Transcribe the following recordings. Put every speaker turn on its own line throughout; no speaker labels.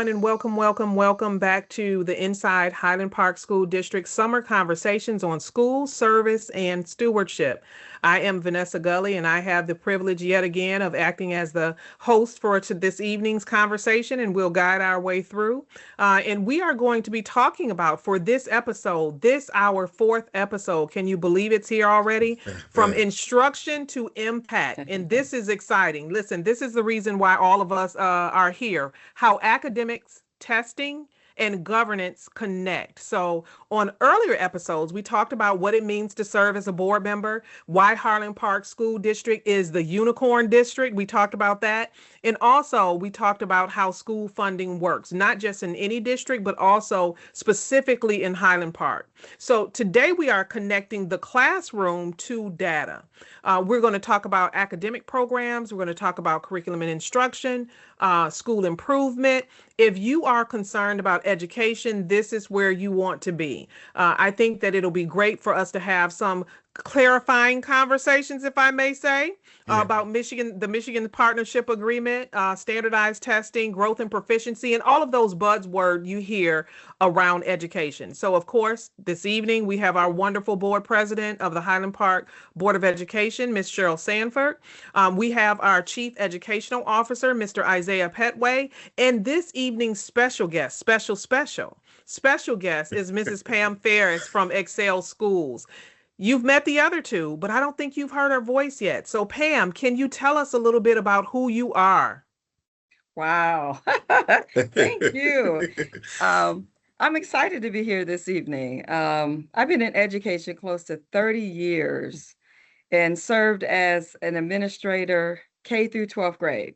everyone, and welcome back to the Inside Highland Park School District Summer Conversations on School, Service, and Stewardship. I am Vanessa Gully, and I have the privilege yet again of acting as the host for this evening's conversation, and we'll guide our way through. And we are going to be talking about, for this episode, our fourth episode. Can you believe it's here already? From instruction to impact. And this is exciting. Listen, this is the reason why all of us are here. How academics, testing, and governance connect. So on earlier episodes, we talked about what it means to serve as a board member, why Highland Park School District is the unicorn district. We talked about that. And also we talked about how school funding works, not just in any district, but also specifically in Highland Park. So today we are connecting the classroom to data. We're going to talk about academic programs. We're going to talk about curriculum and instruction, school improvement. If you are concerned about education, this is where you want to be. I think that it'll be great for us to have some clarifying conversations, if I may say, about the Michigan Partnership Agreement, standardized testing, growth and proficiency, and all of those buzzwords you hear around education. So, of course, this evening we have our wonderful board president of the Highland Park Board of Education, Ms. Cheryl Sanford. We have our chief educational officer, Mr. Isaiah Petway, and this evening's special guest, special guest is Mrs. Pam Ferris from Excel Schools. You've met the other two, but I don't think you've heard her voice yet. So Pam, can you tell us a little bit about who you are?
Wow. Thank you. I'm excited to be here this evening. I've been in education close to 30 years and served as an administrator K through 12th grade,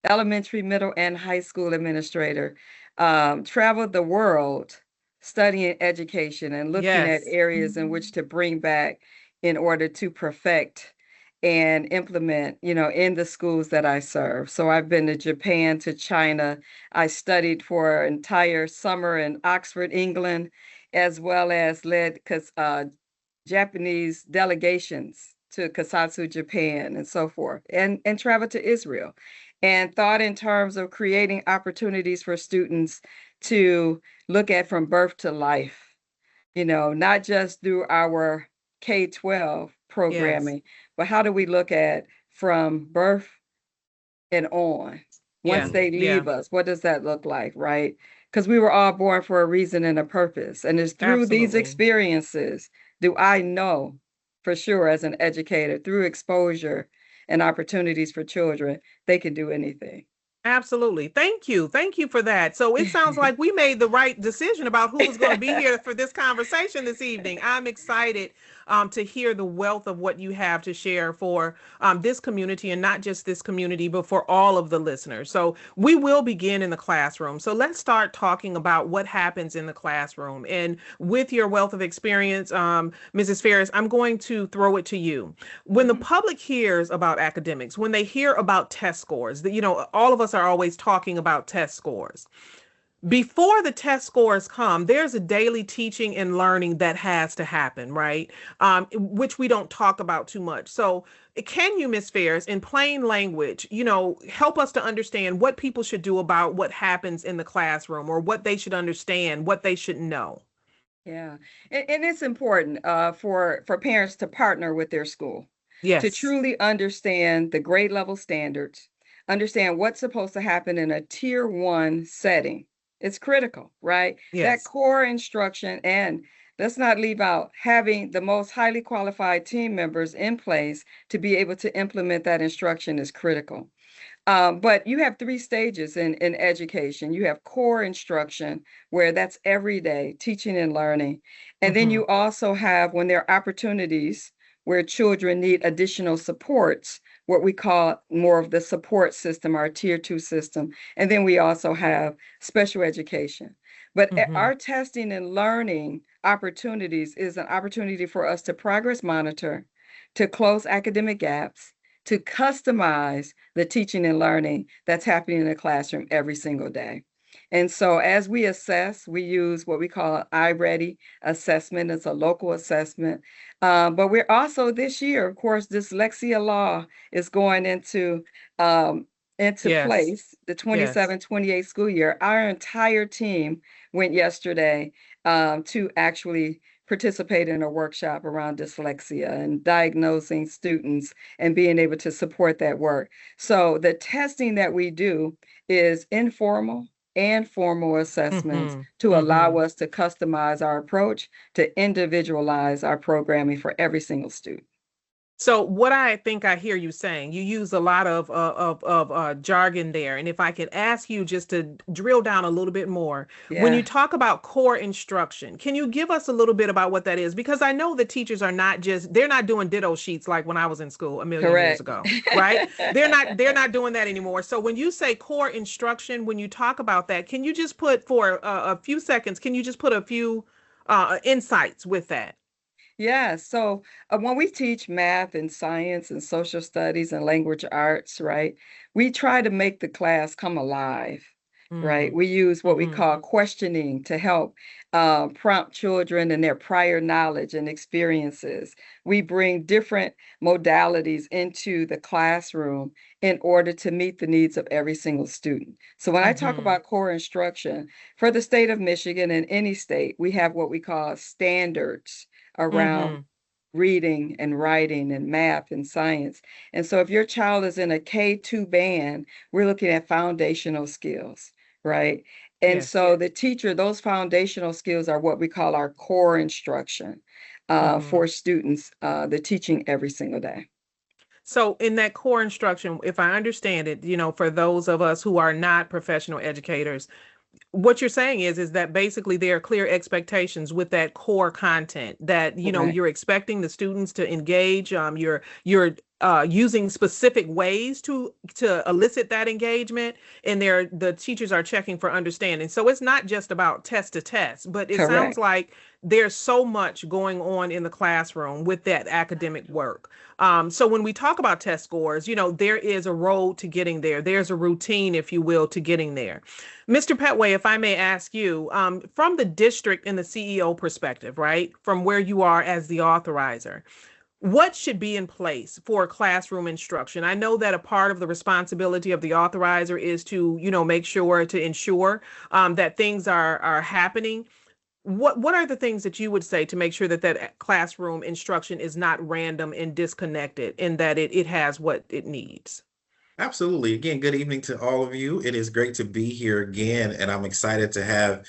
elementary, middle, and high school administrator. Traveled the world studying education and looking at areas in which to bring back in order to perfect and implement, in the schools that I serve. So I've been to Japan, to China. I studied for an entire summer in Oxford, England, as well as led Japanese delegations to Kusatsu, Japan, and so forth, and traveled to Israel, and thought in terms of creating opportunities for students to look at from birth to life, not just through our K-12 programming, but how do we look at from birth and on? Once they leave us, what does that look like, right? Because we were all born for a reason and a purpose. And it's through these experiences do I know for sure as an educator, through exposure and opportunities for children, they can do anything.
Absolutely. Thank you. Thank you for that. So it sounds like we made the right decision about who was going to be here for this conversation this evening. I'm excited to hear the wealth of what you have to share for this community, and not just this community, but for all of the listeners. So we will begin in the classroom. So let's start talking about what happens in the classroom. And with your wealth of experience, Mrs. Ferris, I'm going to throw it to you. When the public hears about academics, when they hear about test scores, all of us are always talking about test scores. Before the test scores come, there's a daily teaching and learning that has to happen, right? Which we don't talk about too much. So can you, Ms. Ferris, in plain language, help us to understand what people should do about what happens in the classroom, or what they should understand, what they should know?
Yeah, and it's important for parents to partner with their school, to truly understand the grade level standards, understand what's supposed to happen in a tier 1 setting. It's critical, right? That core instruction, and let's not leave out having the most highly qualified team members in place to be able to implement that instruction is critical. But you have 3 stages in education. You have core instruction, where that's everyday teaching and learning. And then you also have, when there are opportunities where children need additional supports, what we call more of the support system, our tier 2 system. And then we also have special education. But our testing and learning opportunities is an opportunity for us to progress monitor, to close academic gaps, to customize the teaching and learning that's happening in the classroom every single day. And so as we assess, we use what we call iReady assessment. It's a local assessment. But we're also this year, of course, dyslexia law is going into into
Yes.
place the
Yes.
27-28 school year. Our entire team went yesterday to actually participate in a workshop around dyslexia and diagnosing students and being able to support that work. So the testing that we do is informal and formal assessments
Mm-hmm.
to allow
Mm-hmm.
us to customize our approach, to individualize our programming for every single student.
So what I think I hear you saying, you use a lot of jargon there, and if I could ask you just to drill down a little bit more, when you
Yeah,
talk about core instruction, can you give us a little bit about what that is? Because I know the teachers are not just they're not doing ditto sheets like when I was in school a million years
correct.
ago, right? They're not doing that anymore. So when you say core instruction, when you talk about that, can you just put for a few seconds? Can you just put a few insights with that?
Yeah, so when we teach math and science and social studies and language arts, right, we try to make the class come alive, right?
Mm.
We use what we
Mm-hmm.
call questioning to help prompt children and their prior knowledge and experiences. We bring different modalities into the classroom in order to meet the needs of every single student. So when I talk
Mm-hmm.
about core instruction, for the state of Michigan and any state, we have what we call standards around
Mm-hmm.
reading and writing and math and science. And so if your child is in a K2 band, we're looking at foundational skills, right? And
Yes.
so the teacher, those foundational skills are what we call our core instruction
Mm-hmm.
for students, the teaching every single day.
So in that core instruction, if I understand it, for those of us who are not professional educators, what you're saying is that basically there are clear expectations with that core content that
Right,
you're expecting the students to engage. You're using specific ways to elicit that engagement, and the teachers are checking for understanding. So it's not just about test to test, but it sounds
correct.
like there's so much going on in the classroom with that academic work. So when we talk about test scores, there is a road to getting there. There's a routine, if you will, to getting there. Mr. Petway, if I may ask you, from the district and the CEO perspective, right, from where you are as the authorizer, what should be in place for classroom instruction? I know that a part of the responsibility of the authorizer is to, make sure to ensure that things are happening. What are the things that you would say to make sure that classroom instruction is not random and disconnected, and that it has what it needs?
Absolutely. Again, good evening to all of you. It is great to be here again, and I'm excited to have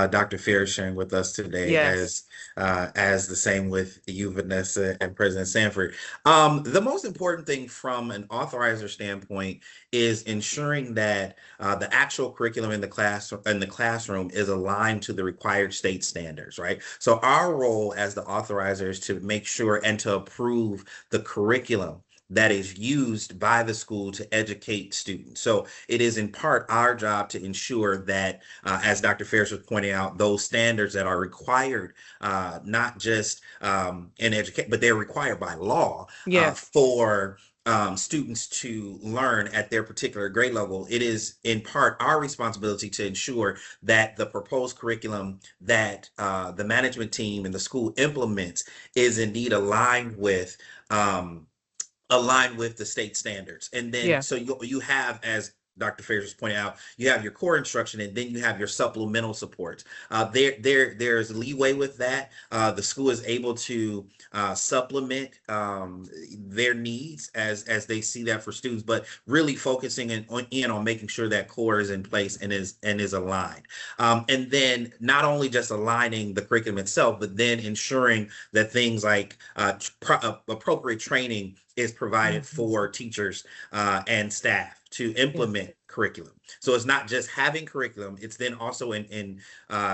Dr. Fair sharing with us today,
Yes.
as the same with you, Vanessa, and President Sanford. The most important thing from an authorizer standpoint is ensuring that the actual curriculum in the classroom is aligned to the required state standards, right? So our role as the authorizer is to make sure and to approve the curriculum that is used by the school to educate students. So it is in part our job to ensure that, as Dr. Ferris was pointing out, those standards that are required, not just in education, but they're required by law
Yes.
for students to learn at their particular grade level. It is in part our responsibility to ensure that the proposed curriculum that the management team and the school implements is indeed um, aligned with the state standards. And then so
Yes.
you have, as Dr. Ferris was pointing out, you have your core instruction, and then you have your supplemental supports. There's leeway with that. The school is able to supplement their needs as they see that for students, but really focusing in on making sure that core is in place and is aligned. And then not only just aligning the curriculum itself, but then ensuring that things like appropriate training is provided
Mhm.
for teachers and staff to
Yes.
implement curriculum. So it's not just having curriculum; it's then also in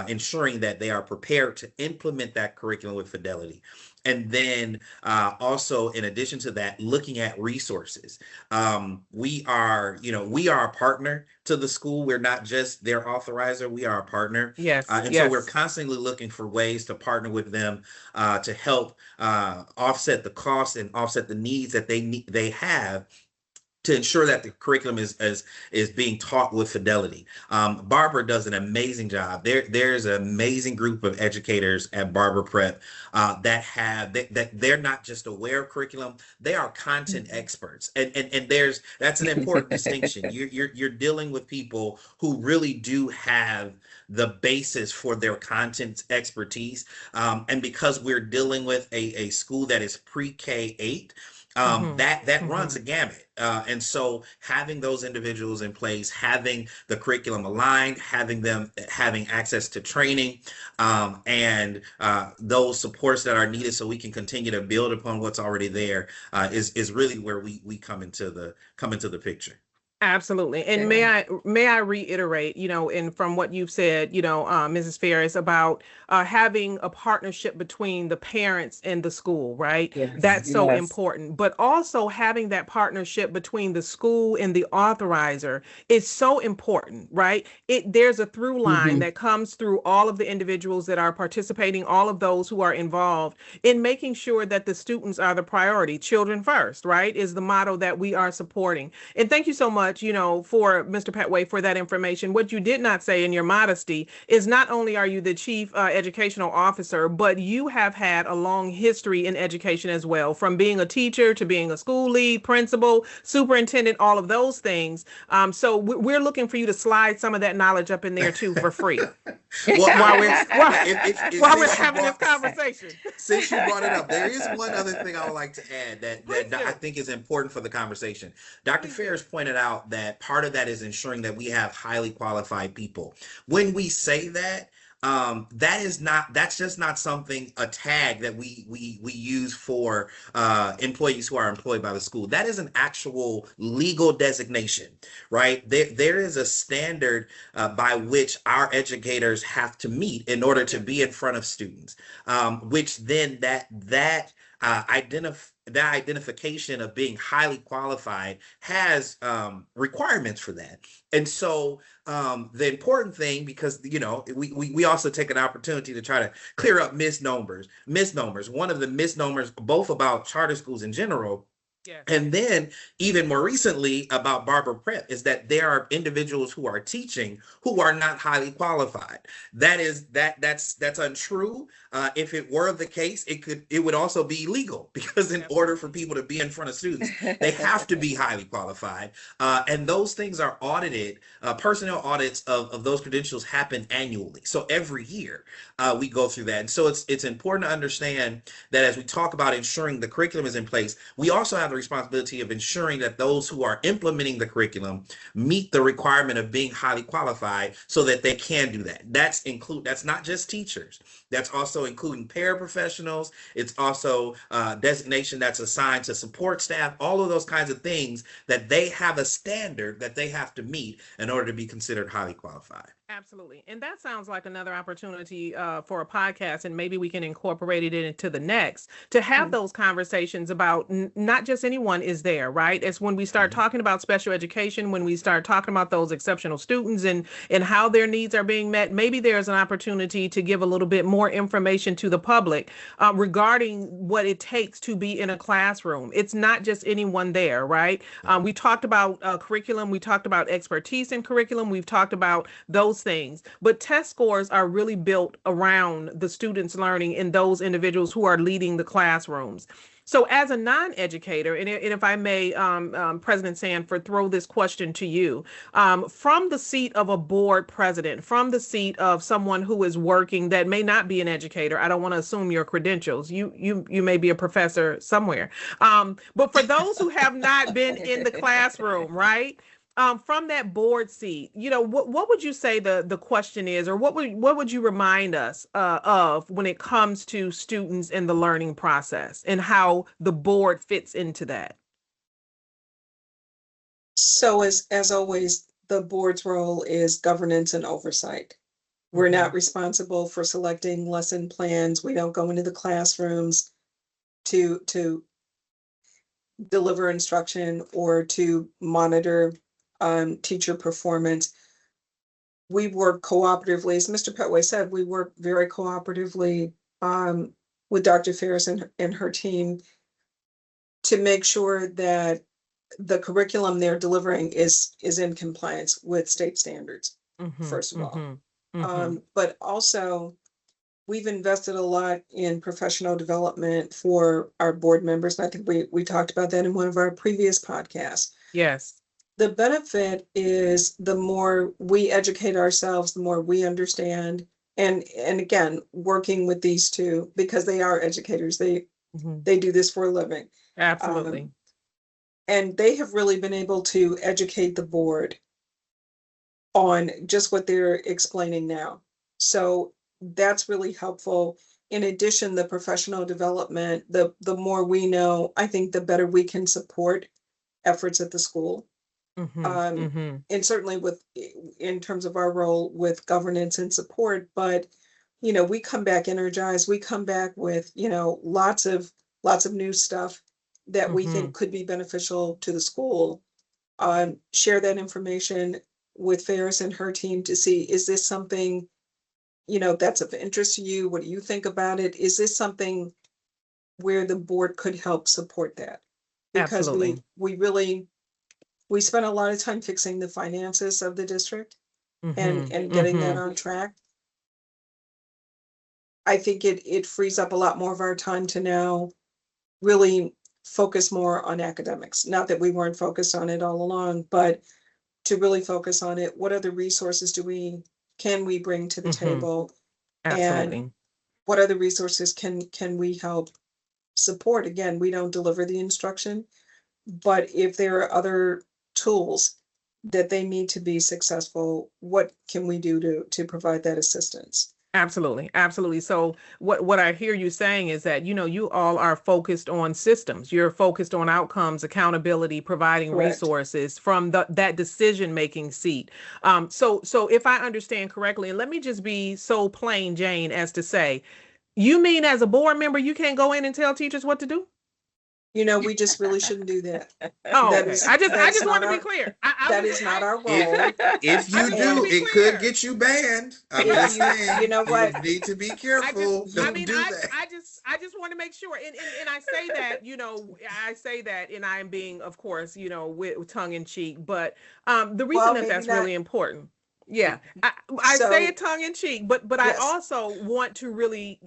ensuring that they are prepared to implement that curriculum with fidelity. And then also, in addition to that, looking at resources. We are a partner to the school. We're not just their authorizer; we are a partner,
Yes.
and so we're
Yes.
constantly looking for ways to partner with them to help offset the costs and offset the needs that they have to ensure that the curriculum is being taught with fidelity. Barbara does an amazing job. There's an amazing group of educators at Barbara Prep that they're not just aware of curriculum, they are content experts. And that's an important distinction. You're dealing with people who really do have the basis for their content expertise. And because we're dealing with a school that is pre-K-8, that runs a gamut. And so having those individuals in place, having the curriculum aligned, having access to training, and those supports that are needed so we can continue to build upon what's already there, is really where we come into the picture.
Absolutely. And may I reiterate, and from what you've said, Mrs. Ferris, about having a partnership between the parents and the school, right?
Yes.
That's so important. But also having that partnership between the school and the authorizer is so important, right? There's a through line that comes through all of the individuals that are participating, all of those who are involved in making sure that the students are the priority. Children first, right, is the motto that we are supporting. And thank you so much, for Mr. Petway for that information. What you did not say in your modesty is not only are you the chief educational officer, but you have had a long history in education as well, from being a teacher to being a school lead, principal, superintendent, all of those things. So we're looking for you to slide some of that knowledge up in there too for free. While we're having this conversation.
Since you brought it up, there is one other thing I would like to add that I think is important for the conversation. Dr. Ferris pointed out that part of that is ensuring that we have highly qualified people. When we say that, that's just not a tag that we use for employees who are employed by the school. That is an actual legal designation, right? There is a standard by which our educators have to meet in order to be in front of students, which then that identification of being highly qualified has requirements for that. And so the important thing, because we also take an opportunity to try to clear up misnomers. One of the misnomers, both about charter schools in general, yes, and then even more recently about Barbara Prep, is that there are individuals who are teaching who are not highly qualified. That's untrue. If it were the case, it would also be illegal, because in order for people to be in front of students, they have to be highly qualified. And those things are audited. Personnel audits of those credentials happen annually. So every year we go through that. And so it's important to understand that as we talk about ensuring the curriculum is in place, we also have the responsibility of ensuring that those who are implementing the curriculum meet the requirement of being highly qualified so that they can do that. That's not just teachers. That's also including paraprofessionals. It's also designation that's assigned to support staff, all of those kinds of things, that they have a standard that they have to meet in order to be considered highly qualified.
Absolutely. And that sounds like another opportunity for a podcast, and maybe we can incorporate it into the next, to have those conversations about not just anyone is there, right? It's when we start talking about special education, when we start talking about those exceptional students and how their needs are being met, maybe there's an opportunity to give a little bit more information to the public regarding what it takes to be in a classroom. It's not just anyone there, right? We talked about curriculum. We talked about expertise in curriculum. We've talked about those things, but test scores are really built around the students' learning and those individuals who are leading the classrooms. So as a non-educator, and if I may, President Sanford, throw this question to you, from the seat of a board president, from the seat of someone who is working that may not be an educator, I don't want to assume your credentials. You may be a professor somewhere. But for those who have not been in the classroom, right? From that board seat, what would you say the question is, or what would you remind us of when it comes to students in the learning process and how the board fits into that?
So as always, the board's role is governance and oversight. We're not responsible for selecting lesson plans. We don't go into the classrooms to deliver instruction or to monitor teacher performance. We work cooperatively, as Mr. Petway said, we work very cooperatively with Dr. Ferris and her team to make sure that the curriculum they're delivering is in compliance with state standards, first of all. But also, we've invested a lot in professional development for our board members. And I think we talked about that in one of our previous podcasts.
Yes.
The benefit is the more we educate ourselves, the more we understand. And again, working with these two, because they are educators, they do this for a living.
Absolutely.
And they have really been able to educate the board on just what they're explaining now. So that's really helpful. In addition, the professional development, the more we know, I think the better we can support efforts at the school. And certainly in terms of our role with governance and support, but we come back energized, we come back with lots of new stuff that we think could be beneficial to the school. Share that information with Ferris and her team to see, is this something that's of interest to you? What do you think about it? Is this something where the board could help support that? Because
Absolutely.
we spent a lot of time fixing the finances of the district and getting that on track. I think it frees up a lot more of our time to now really focus more on academics. Not that we weren't focused on it all along, but to really focus on it. What other resources can we bring to the table?
Absolutely.
And what other resources can we help support? Again, we don't deliver the instruction, but if there are other tools that they need to be successful, what can we do to provide that assistance?
Absolutely. Absolutely. So what I hear you saying is that, you all are focused on systems. You're focused on outcomes, accountability, providing
Correct.
resources from that decision-making seat. So if I understand correctly, and let me just be so plain Jane as to say, you mean as a board member, you can't go in and tell teachers what to do?
We just really shouldn't do that.
Oh, okay. I just want to be clear.
That is not our role.
If you do, it could get you banned. I'm just saying.
You know what?
You need to be careful. Don't do that.
I just want to make sure, and I say that, I say that, and I am being, of course, with tongue in cheek, but the reason that's really important. Yeah, I say it tongue in cheek, but yes. I also want to really,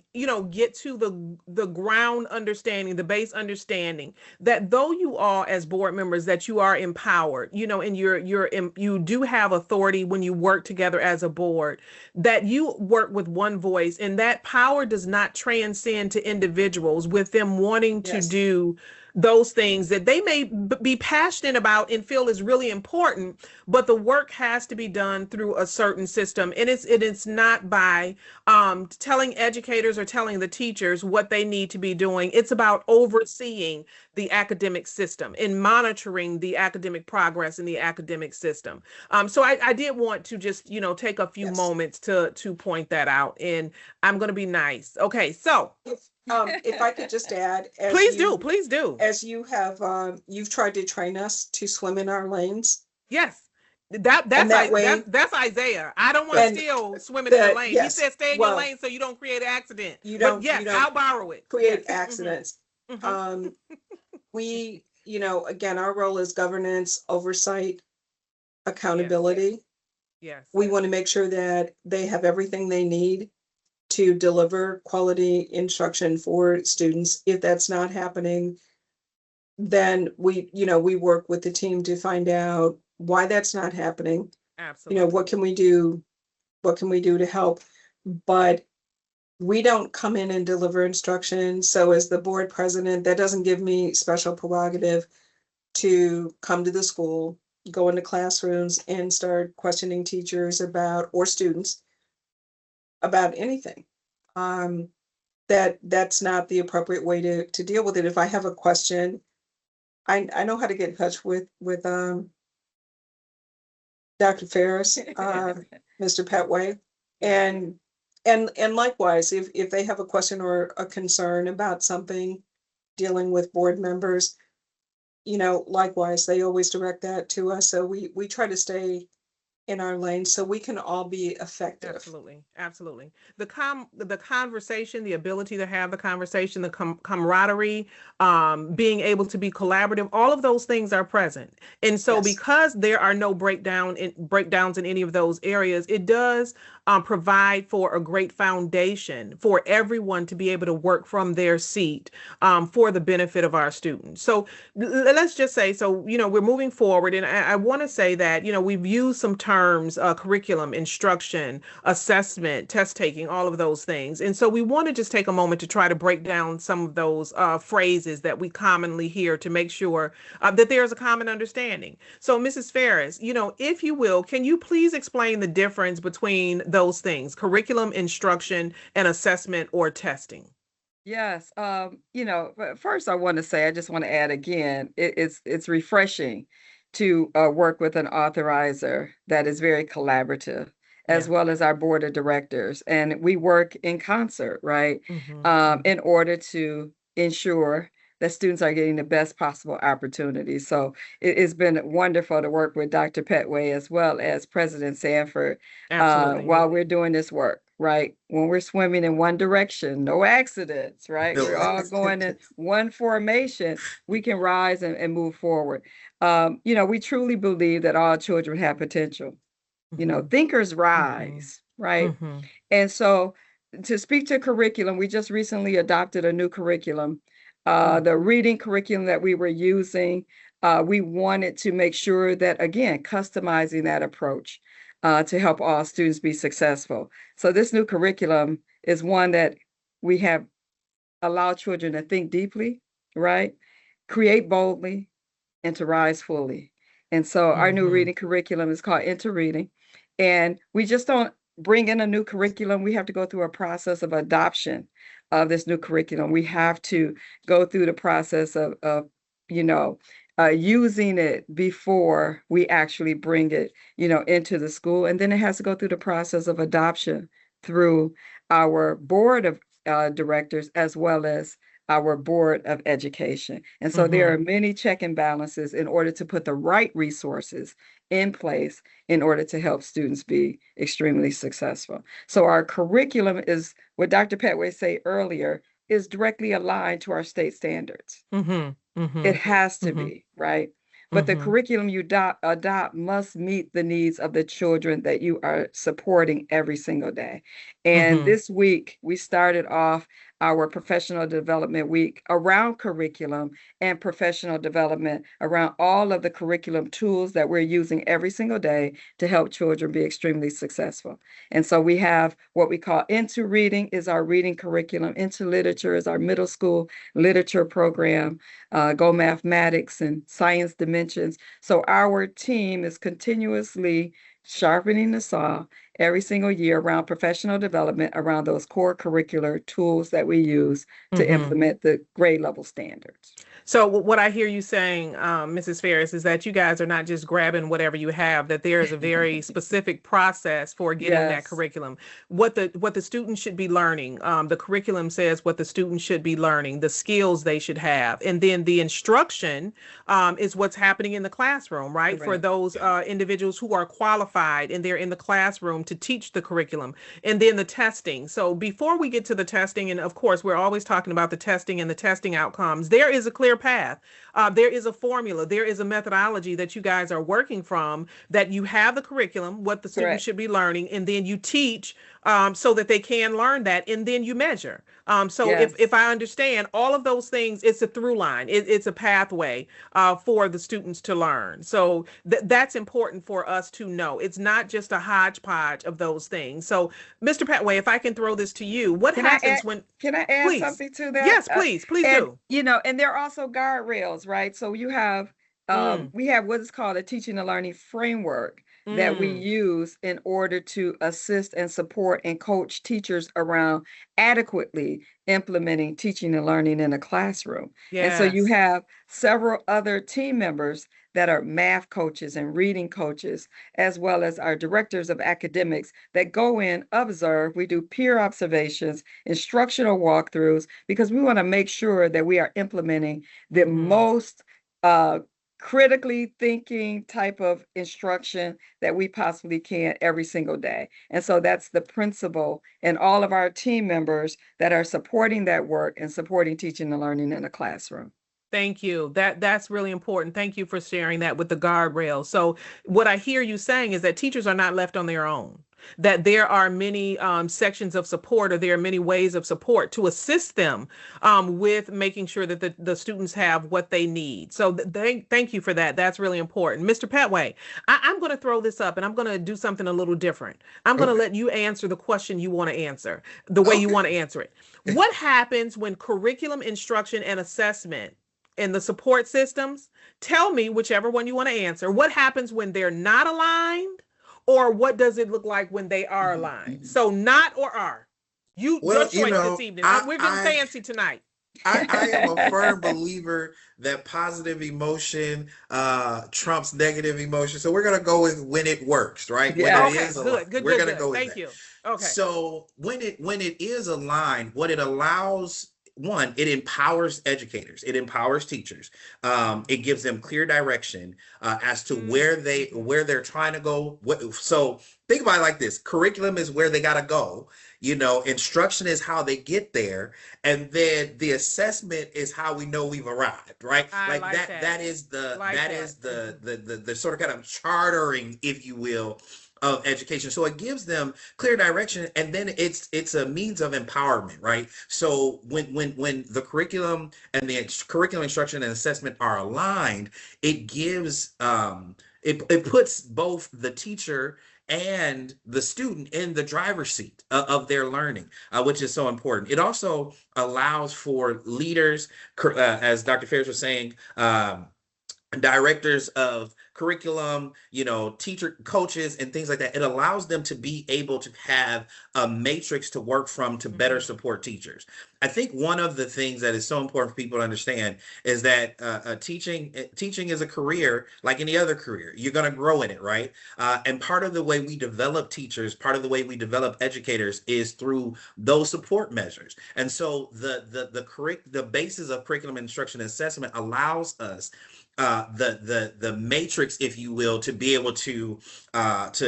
get to the ground understanding, the base understanding that though you all as board members, that you are empowered, and you do have authority when you work together as a board, that you work with one voice, and that power does not transcend to individuals with them wanting to do those things that they may be passionate about and feel is really important, but the work has to be done through a certain system. And it's not by telling educators or telling the teachers what they need to be doing. It's about overseeing the academic system and monitoring the academic progress in the academic system. So I did want to just, take a few moments to point that out, and I'm going to be nice. Okay, so
if I could just add,
please do.
As you have, you've tried to train us to swim in our lanes.
Yes, that's Isaiah. I don't want to still swim in the lane. Yes. He said, "Stay in your lane so you don't create an accident." I'll borrow it.
Create accidents. We, again, our role is governance, oversight, accountability.
Yes.
We want to make sure that they have everything they need to deliver quality instruction for students. If that's not happening, then we work with the team to find out why that's not happening.
Absolutely.
What can we do? What can we do to help? But we don't come in and deliver instruction. So as the board president, that doesn't give me special prerogative to come to the school, go into classrooms and start questioning teachers or students about anything. That's not the appropriate way to deal with it. If I have a question, I know how to get in touch with Dr. Ferris, Mr. Petway, and likewise, if they have a question or a concern about something dealing with board members, likewise, they always direct that to us. So we try to stay in our lane so we can all be effective.
Absolutely. Absolutely. The conversation, the ability to have the conversation, the camaraderie, being able to be collaborative, all of those things are present. And so
Yes.
because there are no breakdowns in any of those areas, it does provide for a great foundation for everyone to be able to work from their seat for the benefit of our students. So let's just say, so, we're moving forward, and I want to say that, we've used some terms, curriculum, instruction, assessment, test taking, all of those things. And so we want to just take a moment to try to break down some of those phrases that we commonly hear to make sure that there's a common understanding. So, Mrs. Ferris, if you will, can you please explain the difference between those things, curriculum, instruction, and assessment or testing?
Yes. But first I want to say, I just want to add again, it's refreshing to work with an authorizer that is very collaborative, as
Yeah.
well as our board of directors. And we work in concert, right?
Mm-hmm.
In order to ensure that students are getting the best possible opportunities. So it's been wonderful to work with Dr. Petway as well as President Sanford
Absolutely.
while we're doing this work, right? When we're swimming in one direction, no accidents, right? We're all going in one formation, we can rise and move forward. We truly believe that all children have potential.
Mm-hmm.
Thinkers
Mm-hmm.
rise, right?
Mm-hmm.
And so to speak to curriculum, we just recently adopted a new curriculum.
Mm-hmm.
The reading curriculum that we were using, we wanted to make sure that, again, customizing that approach to help all students be successful. So this new curriculum is one that we have allowed children to think deeply, right? Create boldly, and to rise fully. And so our new
Mm-hmm.
reading curriculum is called Into Reading. And we just don't bring in a new curriculum. We have to go through a process of adoption of this new curriculum. We have to go through the process of using it before we actually bring it, into the school. And then it has to go through the process of adoption through our board of directors as well as our Board of Education. And so there
Mm-hmm.
are many check and balances in order to put the right resources in place in order to help students be extremely successful. So our curriculum is what Dr. Petway said earlier, is directly aligned to our state standards.
Mm-hmm. Mm-hmm.
It has to
Mm-hmm.
be, right? But the
Mm-hmm.
curriculum you adopt must meet the needs of the children that you are supporting every single day. And
Mm-hmm.
this week, we started off our professional development week around curriculum and professional development around all of the curriculum tools that we're using every single day to help children be extremely successful. And so we have what we call Into Reading is our reading curriculum. Into Literature is our middle school literature program. Go Mathematics and Science Dimensions. So our team is continuously sharpening the saw every single year around professional development, around those core curricular tools that we use to
Mm-hmm.
implement the grade level standards.
So what I hear you saying, Mrs. Ferris, is that you guys are not just grabbing whatever you have, that there is a very specific process for getting that
Yes,
curriculum. What the students should be learning. The curriculum says what the students should be learning, the skills they should have. And then the instruction is what's happening in the classroom, right? For
correct.
those individuals who are qualified and they're in the classroom to teach the curriculum. And then the testing. So before we get to the testing, and of course, we're always talking about the testing and the testing outcomes, there is a clear path. There is a formula, there is a methodology that you guys are working from, that you have the curriculum, what the students
Correct.
should be learning, and then you teach so that they can learn that, and then you measure. So
Yes.
if I understand all of those things, it's a through line, it's a pathway for the students to learn. So that's important for us to know. It's not just a hodgepodge of those things. So, Mr. Petway, if I can throw this to you, what
Can I
happens
add,
when,
can I add
please,
something to that?
yes, please
And
do.
and there are also guardrails, right? So you have
Mm,
we have what is called a teaching and learning framework that we
mm,
use in order to assist and support and coach teachers around adequately implementing teaching and learning in a classroom. And so you
yes.
have several other team members that are math coaches and reading coaches, as well as our directors of academics that go in, observe, we do peer observations, instructional walkthroughs, because we want to make sure that we are implementing the
Mm-hmm.
most uh, critically thinking type of instruction that we possibly can every single day. And so that's the principle and all of our team members that are supporting that work and supporting teaching and learning in the classroom.
Thank you. That's really important. Thank you for sharing that with the guardrails. So what I hear you saying is that teachers are not left on their own, that there are many sections of support, or there are many ways of support to assist them with making sure that the students have what they need. So thank you for that. That's really important. Mr. Petway, I'm going to throw this up and I'm going to do something a little different. I'm going to let you answer the question you want to answer, the way you want to answer it. What happens when curriculum, instruction, and assessment and the support systems, tell me whichever one you want to answer, what happens when they're not aligned, or what does it look like when they are aligned? So not or are. Your choice this evening. We're getting fancy tonight.
I am a firm believer that positive emotion trumps negative emotion. So we're going to go with when it works, right?
Yeah.
When it is aligned. We're going to go with that.
Thank you. Okay.
So when it is aligned, what it allows, one, it empowers educators, it empowers teachers, it gives them clear direction as to where they're trying to go. So think about it like this: curriculum is where they got to go, instruction is how they get there, and then the assessment is how we know we've arrived, right?
Like that.
That is the sort of kind of chartering, if you will, of education. So it gives them clear direction, and then it's a means of empowerment, right? So when the curriculum and the curriculum instruction and assessment are aligned, it gives it puts both the teacher and the student in the driver's seat of their learning, which is so important. It also allows for leaders, as Dr. Ferris was saying, directors of curriculum, teacher coaches and things like that. It allows them to be able to have a matrix to work from to better support teachers. I think one of the things that is so important for people to understand is that teaching is a career like any other career. You're going to grow in it, right? And part of the way we develop teachers, part of the way we develop educators is through those support measures. And so the basis of curriculum instruction and assessment allows us the matrix, if you will, to be able to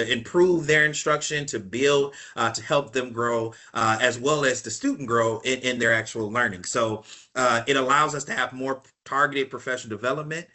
improve their instruction, to build, to help them grow, as well as the student grow in their actual learning. So it allows us to have more targeted professional development.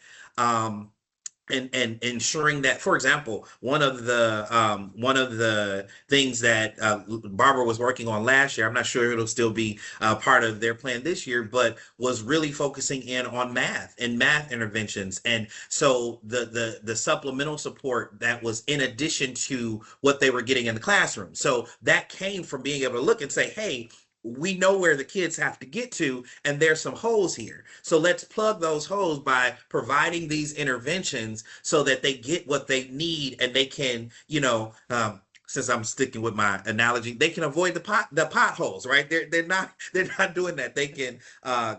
And ensuring that, for example, one of the things that Barbara was working on last year, I'm not sure it'll still be part of their plan this year, but was really focusing in on math and math interventions. And so the supplemental support that was in addition to what they were getting in the classroom. So that came from being able to look and say, hey, we know where the kids have to get to, and there's some holes here. So let's plug those holes by providing these interventions so that they get what they need, and they can, since I'm sticking with my analogy, they can avoid the potholes, right? They're not doing that. They can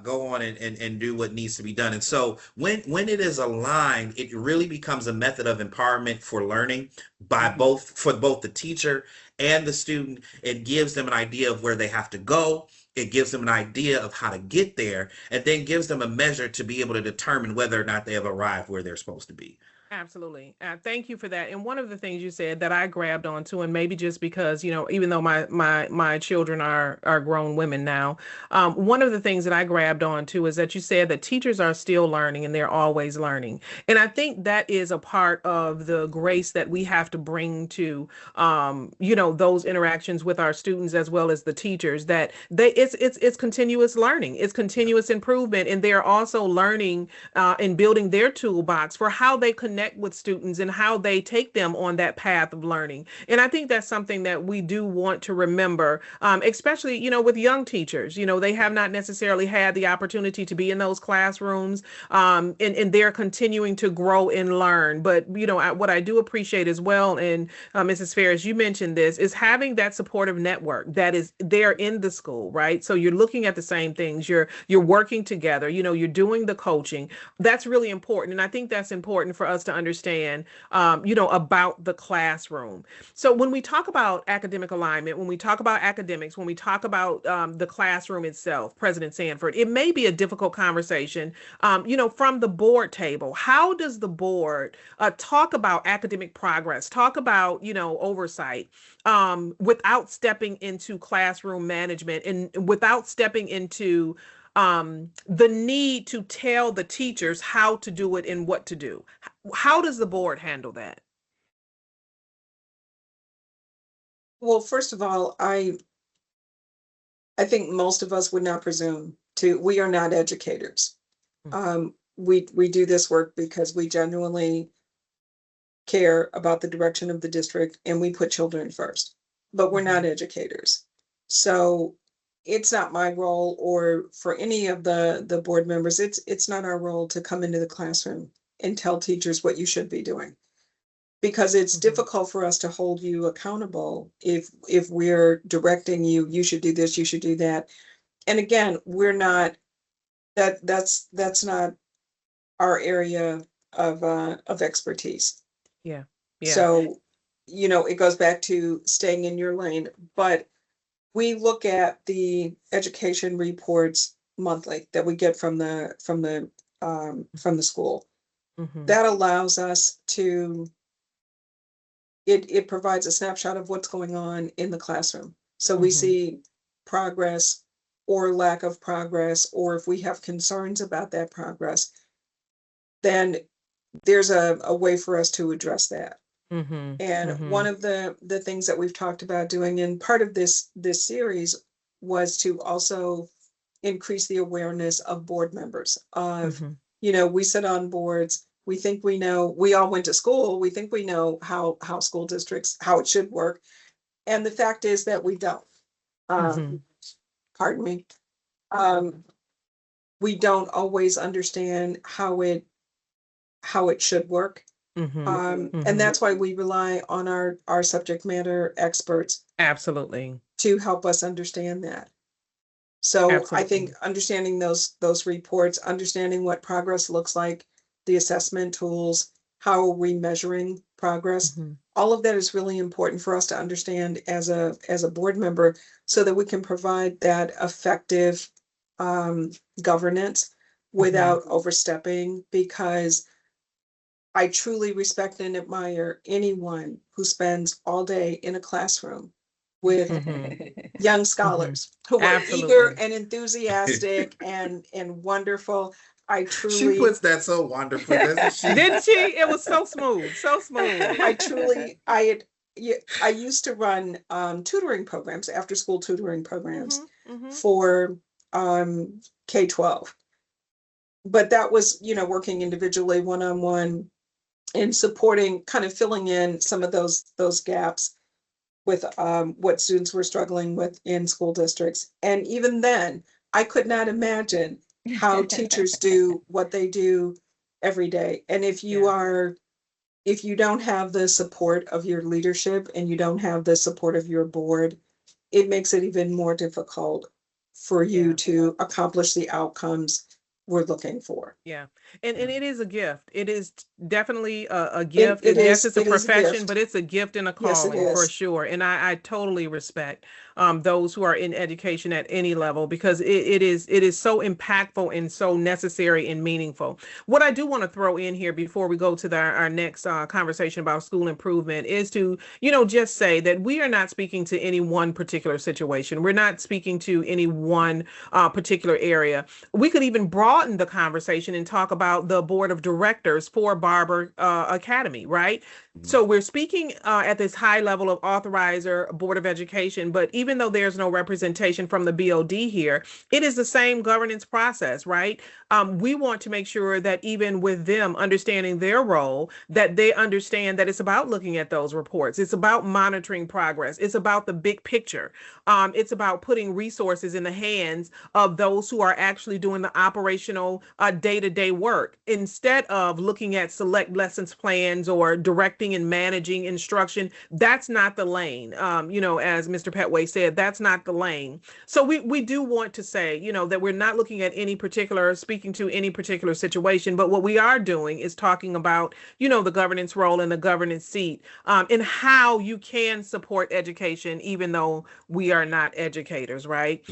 go on and do what needs to be done. And so when it is aligned, it really becomes a method of empowerment for learning for both the teacher and the student. It gives them an idea of where they have to go. It gives them an idea of how to get there, and then gives them a measure to be able to determine whether or not they have arrived where they're supposed to be.
Absolutely. Thank you for that. And one of the things you said that I grabbed onto, and maybe just because, even though my children are grown women now, one of the things that I grabbed onto is that you said that teachers are still learning and they're always learning. And I think that is a part of the grace that we have to bring to, those interactions with our students as well as the teachers, that it's continuous learning, it's continuous improvement. And they're also learning and building their toolbox for how they connect with students and how they take them on that path of learning. And I think that's something that we do want to remember, especially, with young teachers. They have not necessarily had the opportunity to be in those classrooms, and they're continuing to grow and learn. But, what I do appreciate as well, and Mrs. Ferris, you mentioned this, is having that supportive network that is there in the school, right? So you're looking at the same things, you're working together, you're doing the coaching. That's really important. And I think that's important for us to to understand, about the classroom. So when we talk about academic alignment, when we talk about academics, when we talk about the classroom itself, President Sanford, it may be a difficult conversation, from the board table. How does the board talk about academic progress, talk about, oversight, without stepping into classroom management and without stepping into the need to tell the teachers how to do it and what to do? How does the board handle that?
Well, first of all, I think most of us would not presume to, we are not educators. We do this work because we genuinely care about the direction of the district and we put children first, but we're not educators. So it's not my role, or for any of the board members, it's not our role to come into the classroom and tell teachers what you should be doing, because it's difficult for us to hold you accountable if we're directing you, you should do this, you should do that. And again, we're not, that's not our area of expertise.
Yeah.
So, it goes back to staying in your lane. But we look at the education reports monthly that we get from the school. That allows us to, it provides a snapshot of what's going on in the classroom. So we see progress or lack of progress, or if we have concerns about that progress, then there's a way for us to address that. And one of the things that we've talked about doing in part of this series was to also increase the awareness of board members of, we sit on boards, we think we know, we all went to school, we think we know how school districts, how it should work. And the fact is that we don't. Pardon me. We don't always understand how it should work. And that's why we rely on our subject matter experts.
Absolutely.
To help us understand that. So absolutely. I think understanding those reports, understanding what progress looks like, the assessment tools, how are we measuring progress, all of that is really important for us to understand as a board member, so that we can provide that effective governance without overstepping, because I truly respect and admire anyone who spends all day in a classroom with young scholars who are eager and enthusiastic and wonderful. I truly,
she puts that so wonderfully, doesn't she?
Didn't she? It was so smooth, so smooth.
I used to run tutoring programs, after school tutoring programs for K-12. But that was, working individually, one-on-one, and supporting, kind of filling in some of those gaps with what students were struggling with in school districts. And even then, I could not imagine how teachers do what they do every day. And if you don't have the support of your leadership and you don't have the support of your board, it makes it even more difficult for you to accomplish the outcomes we're looking for.
Yeah. And it is a gift. It is definitely a gift. Yes, it's a profession, but it's a gift and a calling for sure. And I totally respect those who are in education at any level, because it is so impactful and so necessary and meaningful. What I do want to throw in here before we go to our next conversation about school improvement is to, just say that we are not speaking to any one particular situation. We're not speaking to any one particular area. We could even broaden the conversation and talk about the board of directors for Barber Academy, right? So we're speaking at this high level of authorizer, Board of Education, but even though there's no representation from the BOD here, it is the same governance process, right? We want to make sure that even with them understanding their role, that they understand that it's about looking at those reports. It's about monitoring progress. It's about the big picture. It's about putting resources in the hands of those who are actually doing the operational operational day-to-day work instead of looking at select lessons plans or directing and managing instruction. That's not the lane. As Mr. Petway said, that's not the lane. So we do want to say, that we're not looking at any particular, speaking to any particular situation, but what we are doing is talking about, the governance role and the governance seat, and how you can support education, even though we are not educators, right?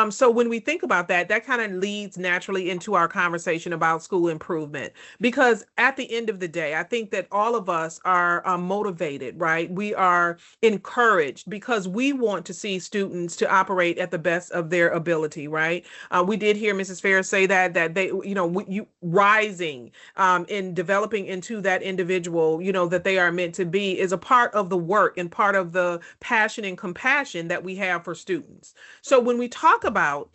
So when we think about that, that kind of leads naturally into our conversation about school improvement, because at the end of the day, I think that all of us are motivated, right? We are encouraged because we want to see students to operate at the best of their ability, right? We did hear Mrs. Ferris say that they, you rising in developing into that individual, that they are meant to be, is a part of the work and part of the passion and compassion that we have for students. So when we talk about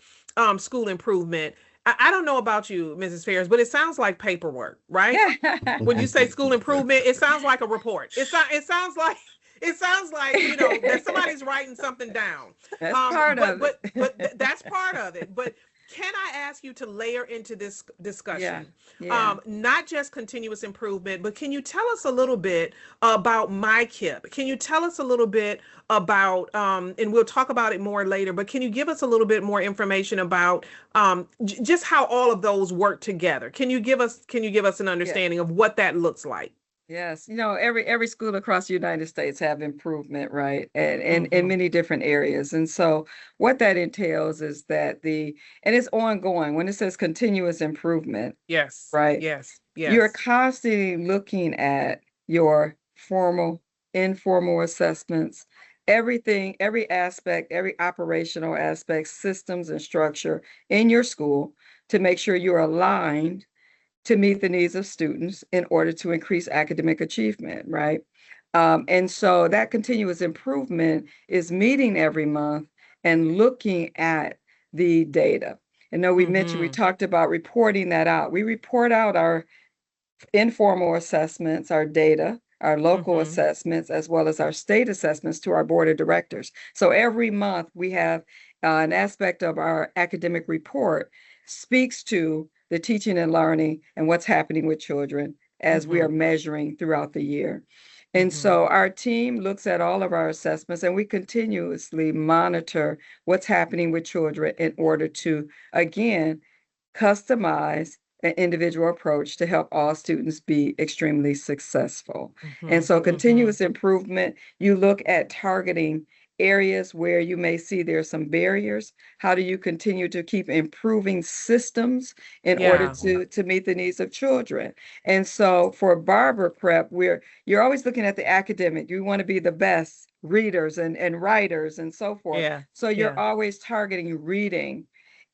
school improvement, I don't know about you, Mrs. Ferris, but it sounds like paperwork, right? When you say school improvement, it sounds like a report. It sounds like that somebody's writing something down.
That's part of it.
But that's part of it. But can I ask you to layer into this discussion?
Yeah.
Not just continuous improvement, but can you tell us a little bit about MyKIP? Can you tell us a little bit about, and we'll talk about it more later, but can you give us a little bit more information about just how all of those work together? Can you give us an understanding of what that looks like?
Yes, every school across the United States have improvement, right? And in many different areas. And so what that entails is that and it's ongoing. When it says continuous improvement,
yes,
right?
Yes.
You're constantly looking at your formal, informal assessments, everything, every aspect, every operational aspect, systems and structure in your school to make sure you're aligned to meet the needs of students in order to increase academic achievement, right? And so that continuous improvement is meeting every month and looking at the data. And we mentioned, we talked about reporting that out. We report out our informal assessments, our data, our local assessments, as well as our state assessments to our board of directors. So every month we have an aspect of our academic report speaks to the teaching and learning and what's happening with children as we are measuring throughout the year. And so our team looks at all of our assessments and we continuously monitor what's happening with children in order to, again, customize an individual approach to help all students be extremely successful. And so continuous improvement, you look at targeting areas where you may see there's some barriers. How do you continue to keep improving systems in order to meet the needs of children? And so for Barber Prep, you're always looking at the academic. You want to be the best readers and writers and so forth. So you're always targeting reading.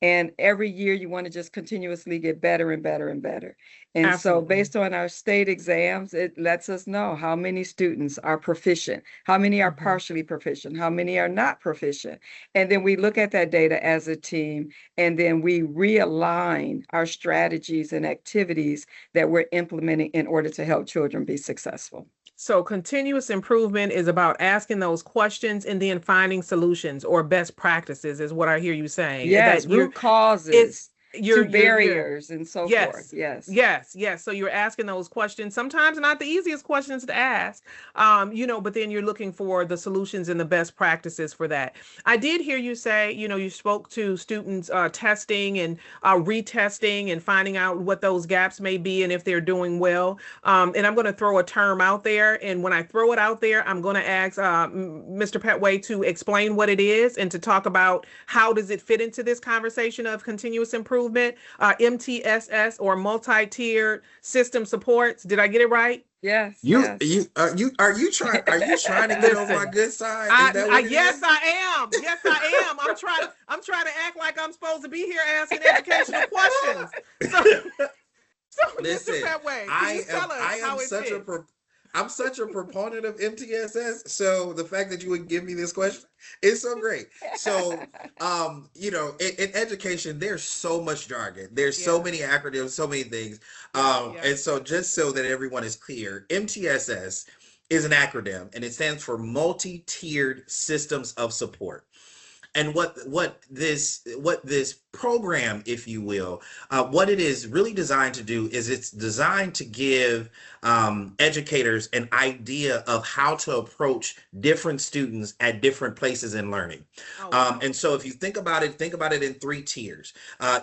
And every year you want to just continuously get better and better and better. And Absolutely. So based on our state exams, it lets us know how many students are proficient, how many are partially proficient, how many are not proficient. And then we look at that data as a team, and then we realign our strategies and activities that we're implementing in order to help children be successful.
So continuous improvement is about asking those questions and then finding solutions or best practices is what I hear you saying.
Yes, root causes. To barriers and so forth.
Yes. So you're asking those questions, sometimes not the easiest questions to ask, but then you're looking for the solutions and the best practices for that. I did hear you say, you spoke to students testing and retesting and finding out what those gaps may be and if they're doing well. And I'm going to throw a term out there. And when I throw it out there, I'm going to ask Mr. Petway to explain what it is and to talk about how does it fit into this conversation of continuous improvement. MTSS or multi-tiered system supports. Did I get it right?
Yes.
Are you trying to get on my good side?
Yes, I am. Yes, I am. I'm trying to act like I'm supposed to be here asking educational questions. So
listen,
Mr. Petway,
I'm such a proponent of MTSS. So the fact that you would give me this question is so great. So, in education, there's so much jargon. There's so many acronyms, so many things. And so just so that everyone is clear, MTSS is an acronym and it stands for multi-tiered systems of support. And what this program, if you will, what it is really designed to do is it's designed to give educators an idea of how to approach different students at different places in learning. Oh, wow. And so if you think about it in 3 tiers.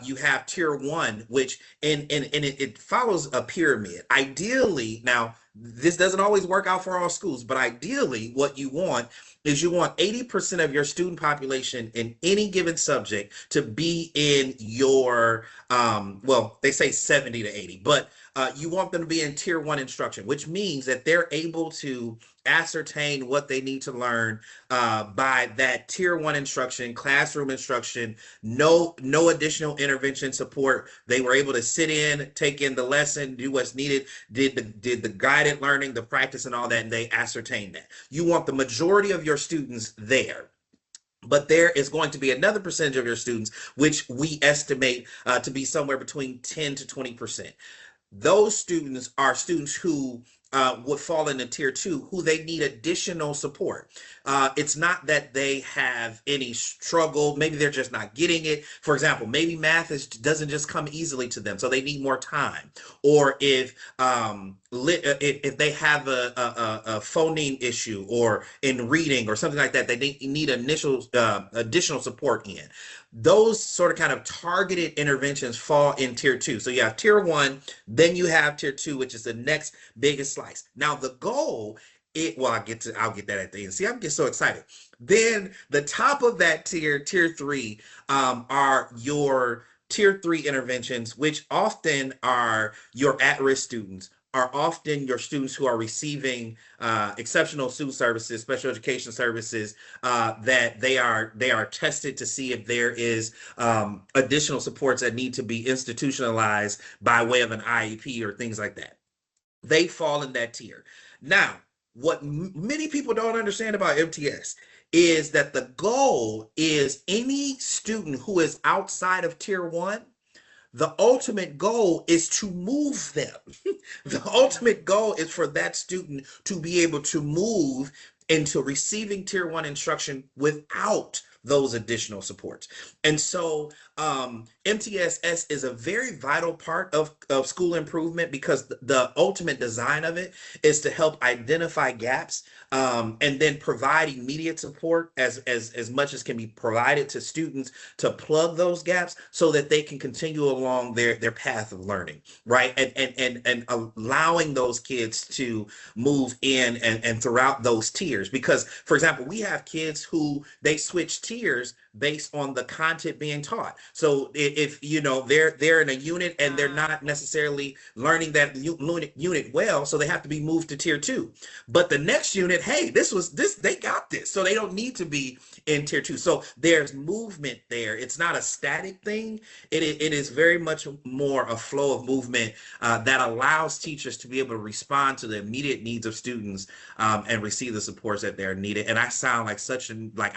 You have tier 1, which it follows a pyramid. Ideally, now this doesn't always work out for all schools, but ideally what you want is you want 80% of your student population in any given subject to be in your, well, they say 70 to 80, but you want them to be in tier 1 instruction, which means that they're able to ascertain what they need to learn by that tier 1 instruction, classroom instruction, no additional intervention support. They were able to sit in, take in the lesson, do what's needed, did the guided learning, the practice and all that, and they ascertained that. You want the majority of your students there. But there is going to be another percentage of your students, which we estimate to be somewhere between 10 to 20%. Those students are students who would fall into tier 2, who they need additional support. It's not that they have any struggle. Maybe they're just not getting it. For example, maybe math doesn't just come easily to them, so they need more time. Or if they have a phoneme issue or in reading or something like that, they need additional support in. Those sort of kind of targeted interventions fall in tier 2. So you have tier 1, then you have tier 2, which is the next biggest slice. Now the goal, I'll get that at the end. See, I'm getting so excited. Then the top of that tier 3, are your tier 3 interventions, which often are your at-risk students, are often your students who are receiving exceptional student services, special education services, that they are tested to see if there is additional supports that need to be institutionalized by way of an IEP or things like that. They fall in that tier. Now, what many people don't understand about MTS is that the goal is any student who is outside of tier 1, the ultimate goal is to move them. The ultimate goal is for that student to be able to move into receiving tier 1 instruction without those additional supports. And so MTSS is a very vital part of school improvement, because the ultimate design of it is to help identify gaps and then provide immediate support as much as can be provided to students to plug those gaps so that they can continue along their path of learning, right? And allowing those kids to move in and throughout those tiers. Because, for example, we have kids who they switch tiers based on the content being taught. So if they're in a unit and they're not necessarily learning that unit well, so they have to be moved to tier 2. But the next unit, hey, they got this, so they don't need to be in tier 2. So there's movement there. It's not a static thing. It is very much more a flow of movement that allows teachers to be able to respond to the immediate needs of students and receive the supports that they're needed. And I sound like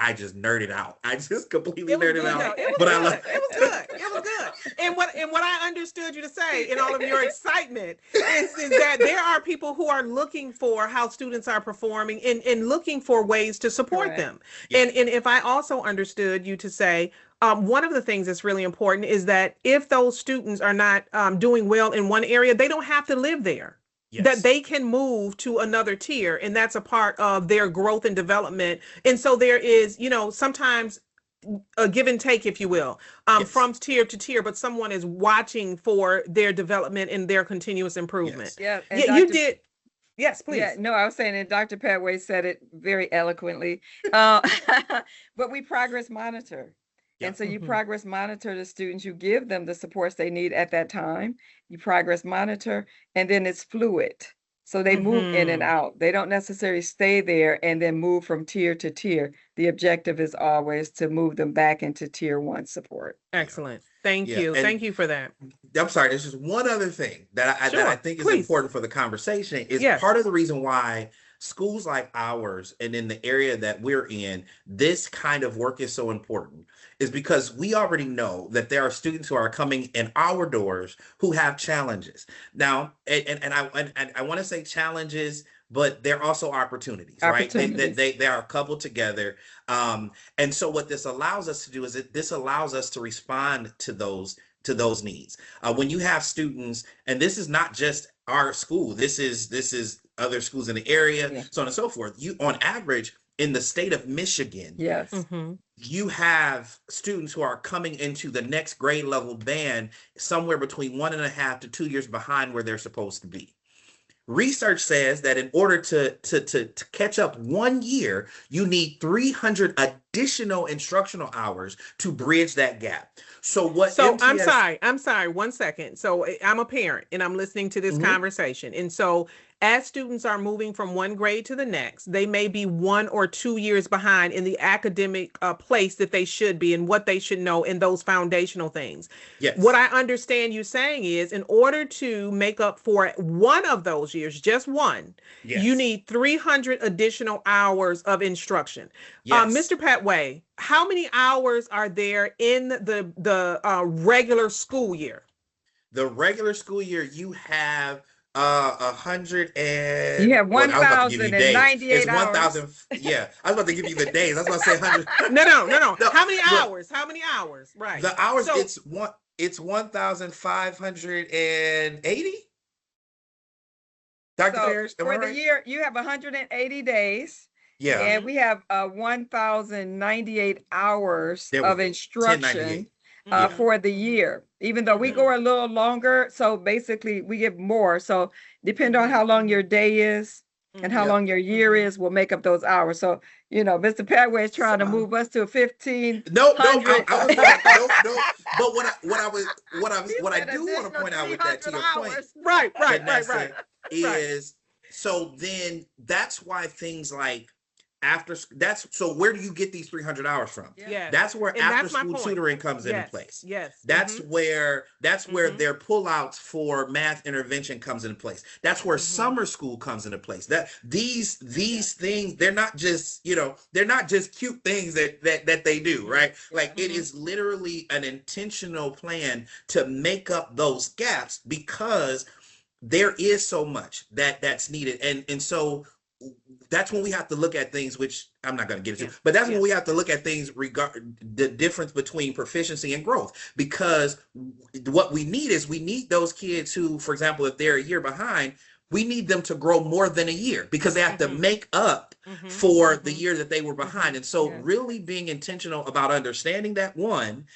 I just nerded out. I just completely nerded out. But I love
it. Was good. It was good. And what I understood you to say in all of your excitement is that there are people who are looking for how students are performing and looking for ways to support them. Yeah. And if I also understood you to say, one of the things that's really important is that if those students are not doing well in one area, they don't have to live there. Yes. That they can move to another tier, and that's a part of their growth and development. And so there is, sometimes a give and take, if you will, yes. from tier to tier, but someone is watching for their development and their continuous improvement.
Yes.
Yeah, you did. Yes, please.
Yeah, no, I was saying, and Dr. Petway said it very eloquently, but we progress monitor. Yep. And so you progress monitor the students, you give them the supports they need at that time, you progress monitor, and then it's fluid. So they move in and out. They don't necessarily stay there and then move from tier to tier. The objective is always to move them back into tier 1 support.
Excellent. Thank you. Thank you for that.
I'm sorry. There's just one other thing that I think is important for the conversation is part of the reason why schools like ours and in the area that we're in, this kind of work is so important is because we already know that there are students who are coming in our doors who have challenges. Now, and I want to say challenges, but they're also opportunities, right? They are coupled together. And so what this allows us to do is this allows us to respond to those needs. When you have students, and this is not just our school, this is other schools in the area, so on and so forth. You, on average, in the state of Michigan, you have students who are coming into the next grade level band somewhere between 1.5 to 2 years behind where they're supposed to be. Research says that in order to catch up 1 year, you need 300 additional instructional hours to bridge that gap. So
I'm sorry, 1 second. So I'm a parent and I'm listening to this conversation. And so as students are moving from one grade to the next, they may be 1 or 2 years behind in the academic place that they should be and what they should know in those foundational things.
Yes.
What I understand you saying is, in order to make up for one of those years, just one, you need 300 additional hours of instruction. Mr. Petway, how many hours are there in the regular school year?
The regular school year, you have 100 and
you have 1,098
It's 1,000. Yeah, I was about to give you the days. I was about to say 100.
No. How many hours? How many hours? Right.
The hours. So, it's 1,580. Dr. Parrish,
for the year, you have 180 days.
Yeah.
And we have 1,098 hours of instruction for the year, even though we go a little longer. So basically we give more. So depending on how long your day is and how long your year is, will make up those hours. So, Mr. Padway is trying to move us to 1,500.
No. But what I do want to point out with that, to your point,
right,
is so then that's why things like so where do you get these 300 hours from? That's where after school tutoring comes into place. That's where their pullouts for math intervention comes into place. That's where summer school comes into place. That these things, they're not just they're not just cute things that they do, right? Like it is literally an intentional plan to make up those gaps, because there is so much that's needed, and so that's when we have to look at things, which I'm not going to get into, but that's when we have to look at things regarding the difference between proficiency and growth, because what we need those kids who, for example, if they're a year behind, we need them to grow more than a year, because they have to make up for the year that they were behind. And so really being intentional about understanding that, one,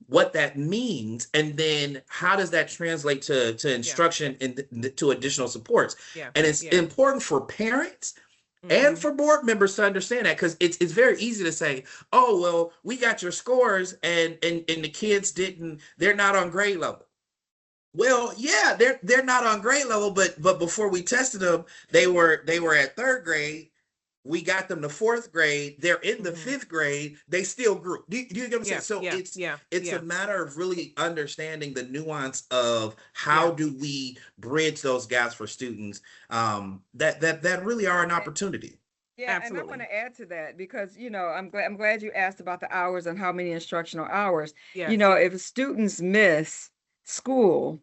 what that means, and then how does that translate to instruction and to additional supports. And it's important for parents and for board members to understand that, because it's very easy to say, oh, well, we got your scores and the kids they're not on grade level. Well, yeah, they're not on grade level, but before we tested them, they were at 3rd grade. We got them to 4th grade. They're in the 5th grade. They still grew. Do you get what I'm saying? So it's a matter of really understanding the nuance of how do we bridge those gaps for students that really are an opportunity.
Yeah, absolutely. And I want to add to that, because I'm glad you asked about the hours and how many instructional hours. If students miss school,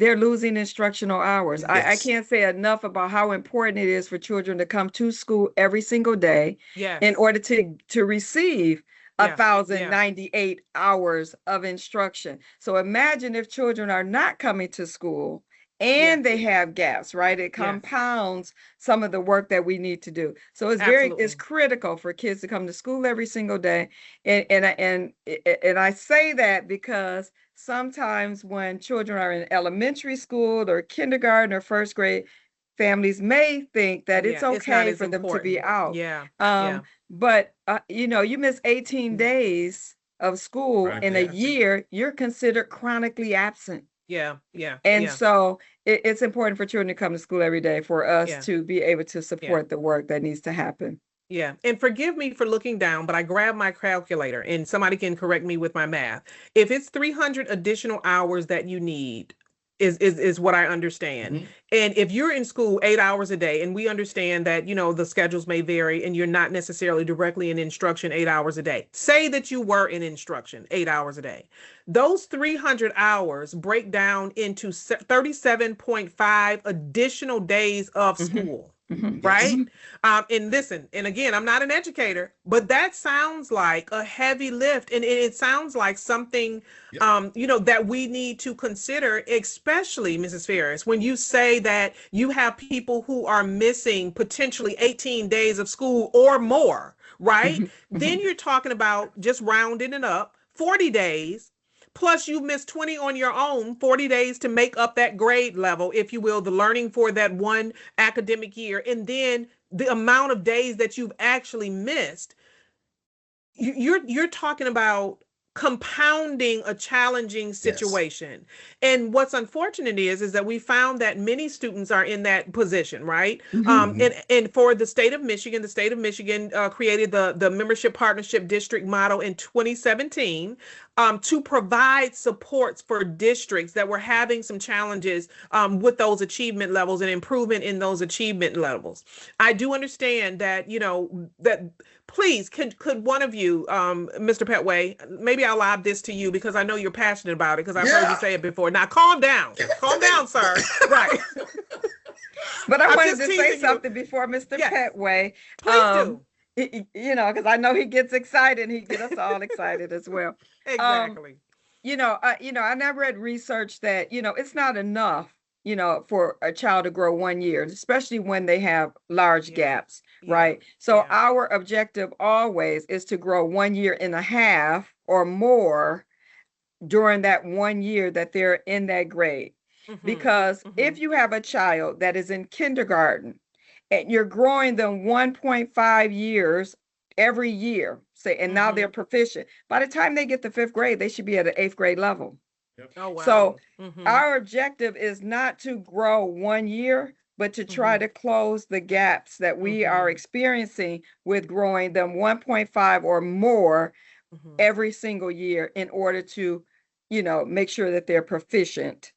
they're losing instructional hours. I can't say enough about how important it is for children to come to school every single day in order to receive 1,098 hours of instruction. So imagine if children are not coming to school and they have gaps, right? It compounds some of the work that we need to do. So it's critical for kids to come to school every single day. And I say that because sometimes when children are in elementary school or kindergarten or 1st grade, families may think that it's okay for them to be out. But you miss 18 days of school in a year, you're considered chronically absent. And so it's important for children to come to school every day for us to be able to support the work that needs to happen.
And forgive me for looking down, but I grabbed my calculator, and somebody can correct me with my math. If it's 300 additional hours that you need, is what I understand. And if you're in school 8 hours a day, and we understand that, the schedules may vary and you're not necessarily directly in instruction 8 hours a day. Say that you were in instruction 8 hours a day. Those 300 hours break down into 37.5 additional days of school. right? And listen, and again, I'm not an educator, but that sounds like a heavy lift. And it sounds like something, that we need to consider, especially, Mrs. Ferris, when you say that you have people who are missing potentially 18 days of school or more, right? Then you're talking about, just rounding it up, 40 days. Plus, you've missed 20 on your own, 40 days to make up that grade level, if you will, the learning for that one academic year. And then the amount of days that you've actually missed, you're talking about compounding a challenging situation. And what's unfortunate is that we found that many students are in that position, right? And for the state of Michigan created the membership partnership district model in 2017 to provide supports for districts that were having some challenges with those achievement levels and improvement in those achievement levels. I do understand that, that please, could one of you, Mr. Petway, maybe I'll lob this to you because I know you're passionate about it because I've heard you say it before. Now, calm down. Calm down, sir. Right.
But I wanted to say something before Mr. Petway.
Please do.
Because I know he gets excited. He gets us all excited as well.
Exactly.
I read research that, it's not enough, for a child to grow 1 year, especially when they have large gaps, right? So our objective always is to grow 1 year and a half or more during that 1 year that they're in that grade. Because if you have a child that is in kindergarten and you're growing them 1.5 years every year, say, and now they're proficient, by the time they get to 5th grade, they should be at an 8th grade level.
Oh, wow.
So our objective is not to grow 1 year, but to try to close the gaps that we are experiencing with growing them 1.5 or more every single year in order to, make sure that they're proficient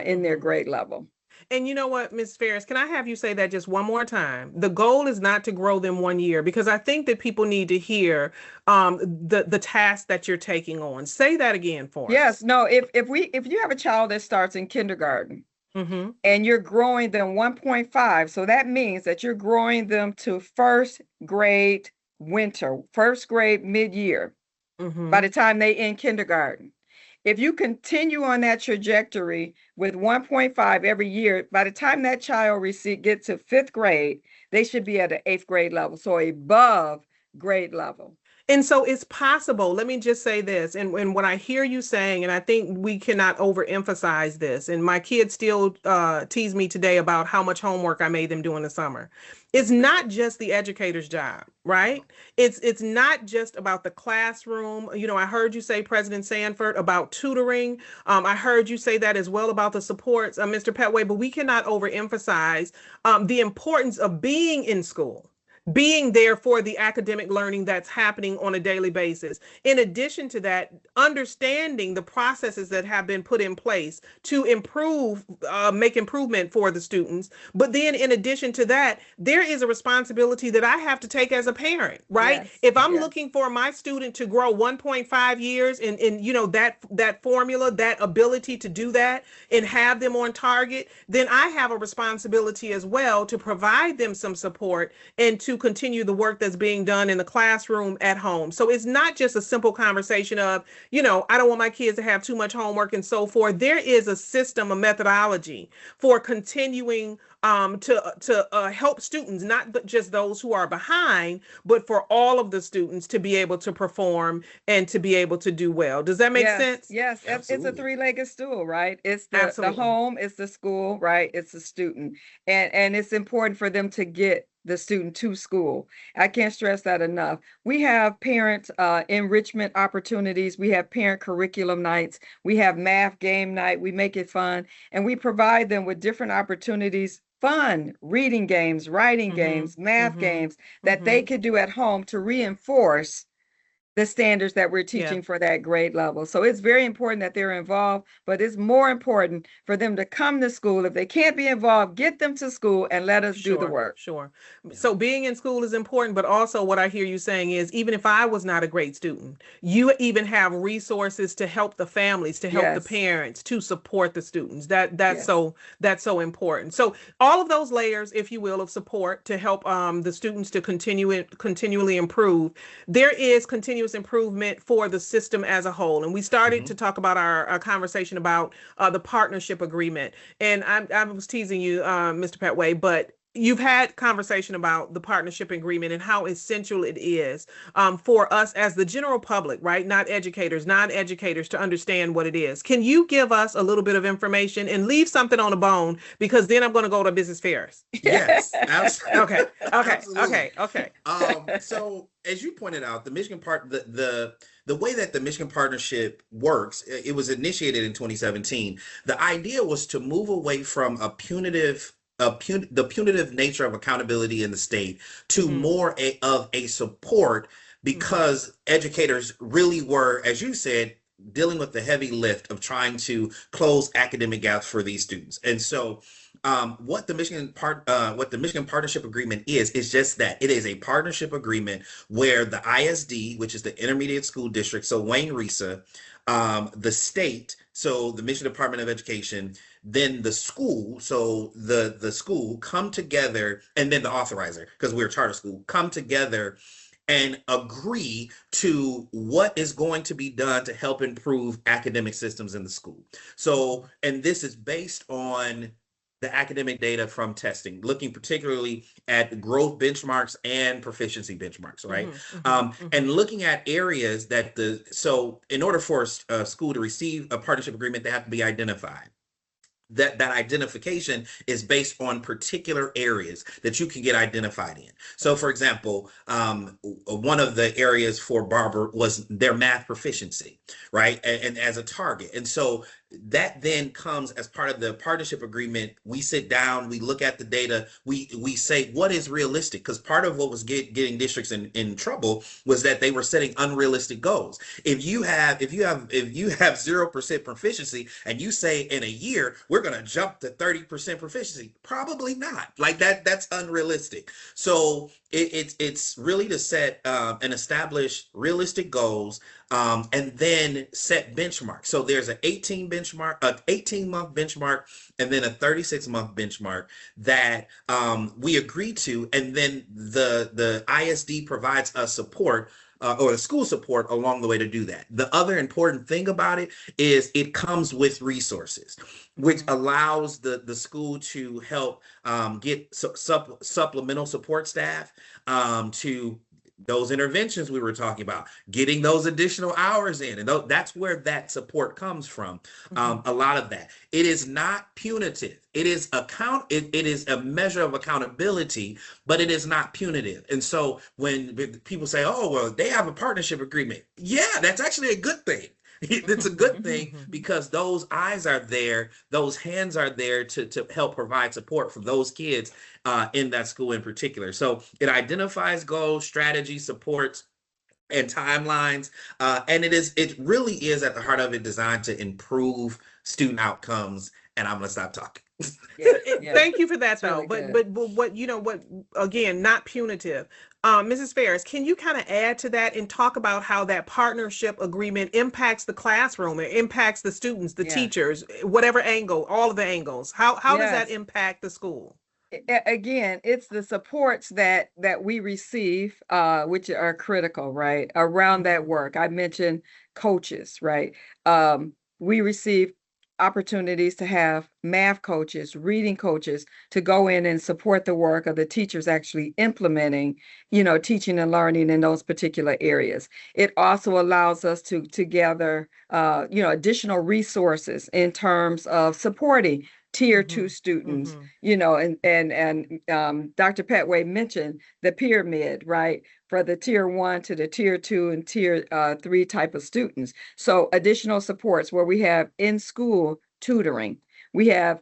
in their grade level.
And you know what, Ms. Ferris, can I have you say that just one more time? The goal is not to grow them 1 year, because I think that people need to hear the task that you're taking on. Say that again for us.
Yes, no, if you have a child that starts in kindergarten and you're growing them 1.5, so that means that you're growing them to 1st grade winter, 1st grade mid-year by the time they in kindergarten. If you continue on that trajectory with 1.5 every year, by the time that child gets to 5th grade, they should be at an 8th grade level, so above grade level.
And so it's possible, let me just say this, and what I hear you saying, and I think we cannot overemphasize this, and my kids still tease me today about how much homework I made them do in the summer. It's not just the educator's job, right? It's not just about the classroom. I heard you say, President Sanford, about tutoring. I heard you say that as well about the supports, Mr. Petway, but we cannot overemphasize the importance of being in school, being there for the academic learning that's happening on a daily basis. In addition to that, understanding the processes that have been put in place to make improvement for the students. But then in addition to that, there is a responsibility that I have to take as a parent, right? Yes. If I'm looking for my student to grow 1.5 years and that formula, that ability to do that and have them on target, then I have a responsibility as well to provide them some support and to continue the work that's being done in the classroom at home. So it's not just a simple conversation of, I don't want my kids to have too much homework and so forth. There is a system, a methodology for continuing to help students, not just those who are behind, but for all of the students to be able to perform and to be able to do well. Does that make sense?
Yes, absolutely. It's a three-legged stool, right? It's the home, it's the school, right? It's the student. And it's important for them to get the student to school. I can't stress that enough. We have parent enrichment opportunities. We have parent curriculum nights. We have math game night. We make it fun. And we provide them with different opportunities, fun reading games, writing games, math games that they could do at home to reinforce the standards that we're teaching for that grade level. So it's very important that they're involved, but it's more important for them to come to school. If they can't be involved, get them to school and let us do the work.
Sure. So being in school is important, but also what I hear you saying is even if I was not a great student, you even have resources to help the families, to help the parents, to support the students. That's so important. So all of those layers, if you will, of support to help the students to continually improve. There is continuous improvement for the system as a whole. And we started to talk about our conversation about the partnership agreement. And I was teasing you, Mr. Petway, but you've had conversation about the partnership agreement and how essential it is for us as the general public, right? Not educators, non-educators, to understand what it is. Can you give us a little bit of information and leave something on the bone? Because then I'm going to go to business fairs.
Yes, absolutely.
Okay.
Absolutely.
Okay.
So as you pointed out, the Michigan the way that the Michigan Partnership works, it was initiated in 2017. The idea was to move away from the punitive nature of accountability in the state to more of a support, because educators really were, as you said, dealing with the heavy lift of trying to close academic gaps for these students. And so what the Michigan Partnership Agreement is just that. It is a partnership agreement where the ISD, which is the Intermediate School District, so Wayne Risa, the state, so the Michigan Department of Education, then the school, so the school come together, and then the authorizer, because we're a charter school, come together and agree to what is going to be done to help improve academic systems in the school. So, and this is based on the academic data from testing, looking particularly at growth benchmarks and proficiency benchmarks, right? And looking at areas that so in order for a school to receive a partnership agreement, they have to be identified. That identification is based on particular areas that you can get identified in. So for example, one of the areas for Barber was their math proficiency, right? And as a target. And so that then comes as part of the partnership agreement. We sit down, we look at the data, we say what is realistic, because part of what was getting districts in trouble was that they were setting unrealistic goals. If you have 0% proficiency and you say in a year we're going to jump to 30% proficiency, probably not. Like that's unrealistic. So it's really to set and establish realistic goals, and then set benchmarks. So there's an 18-month benchmark, and then a 36-month benchmark that we agree to, and then the ISD provides us support, or the school support along the way to do that. The other important thing about it is it comes with resources, which allows the school to help get supplemental support staff to those interventions we were talking about, getting those additional hours in, and that's where that support comes from. A lot of that. It is not punitive. It is it is a measure of accountability, but it is not punitive. And so when people say, "Oh, well, they have a partnership agreement," yeah, that's actually a good thing. It's a good thing, because those eyes are there, those hands are there to help provide support for those kids in that school in particular. So it identifies goals, strategies, supports, and timelines, and it really is at the heart of it designed to improve student outcomes. And I'm gonna stop talking.
Thank you for that, though.
Really
but what again, not punitive. Mrs. Ferris, can you kind of add to that and talk about how that partnership agreement impacts the classroom, it impacts the students, the teachers, whatever angle, all of the angles? How does that impact the school?
Again, it's the supports that we receive, which are critical, right, around that work. I mentioned coaches, right? We receive opportunities to have math coaches, reading coaches, to go in and support the work of the teachers actually implementing, teaching and learning in those particular areas. It also allows us to gather, additional resources in terms of supporting tier 2 students, and Dr. Petway mentioned the pyramid, right? For the tier 1 to the tier 2 and tier 3 type of students. So additional supports where we have in-school tutoring. We have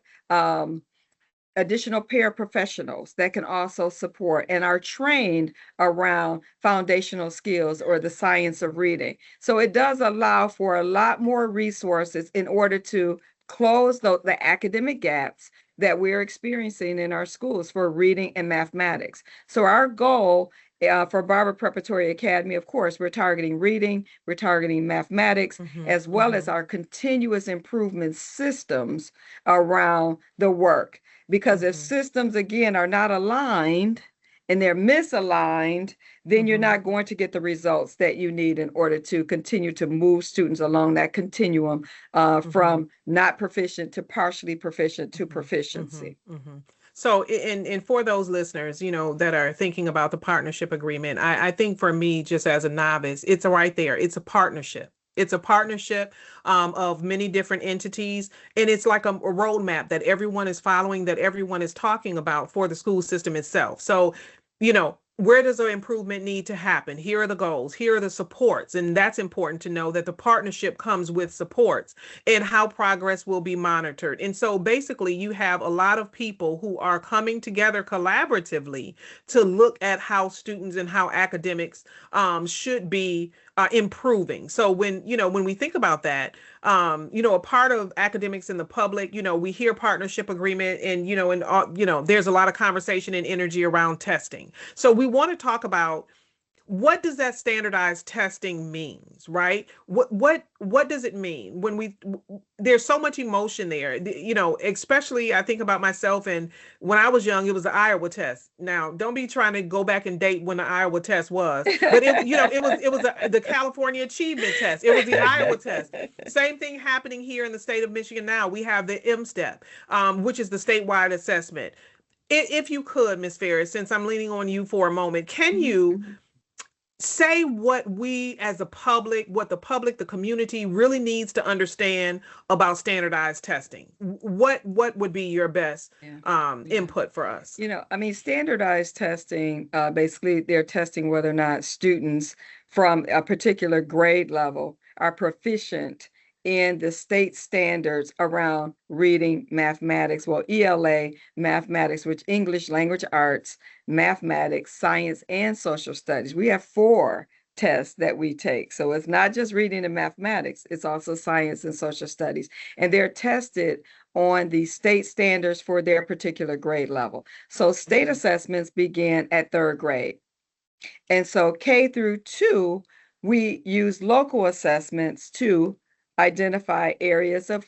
additional paraprofessionals that can also support and are trained around foundational skills or the science of reading. So it does allow for a lot more resources in order to close the academic gaps that we're experiencing in our schools for reading and mathematics. So our goal for Barber Preparatory Academy, of course, we're targeting reading, we're targeting mathematics, as well as our continuous improvement systems around the work. Because if systems, again, are not aligned and they're misaligned, then you're not going to get the results that you need in order to continue to move students along that continuum from not proficient to partially proficient to proficiency.
So, and for those listeners, that are thinking about the partnership agreement, I think for me, just as a novice, it's right there. It's a partnership. It's a partnership of many different entities, and it's like a roadmap that everyone is following, that everyone is talking about for the school system itself. So, where does the improvement need to happen? Here are the goals. Here are the supports. And that's important to know that the partnership comes with supports and how progress will be monitored. And so basically you have a lot of people who are coming together collaboratively to look at how students and how academics should be improving. So when we think about that, a part of academics in the public, we hear partnership agreement and, there's a lot of conversation and energy around testing. So we want to talk about what does that standardized testing means, right? What does it mean when there's so much emotion there, especially I think about myself, and when I was young, it was the Iowa test. Now, don't be trying to go back and date when the Iowa test was, but it was the California Achievement Test. It was the Iowa test. Same thing happening here in the state of Michigan now. We have the M-STEP, which is the statewide assessment. If you could, Ms. Ferris, since I'm leaning on you for a moment, can you say what we as a public, the community really needs to understand about standardized testing? What would be your best input for us?
Standardized testing, basically they're testing whether or not students from a particular grade level are proficient in the state standards around reading, mathematics, ELA, mathematics, which English language arts, mathematics, science, and social studies. We have 4 tests that we take. So it's not just reading and mathematics, it's also science and social studies. And they're tested on the state standards for their particular grade level. So state assessments begin at 3rd grade. And so K through 2, we use local assessments to identify areas of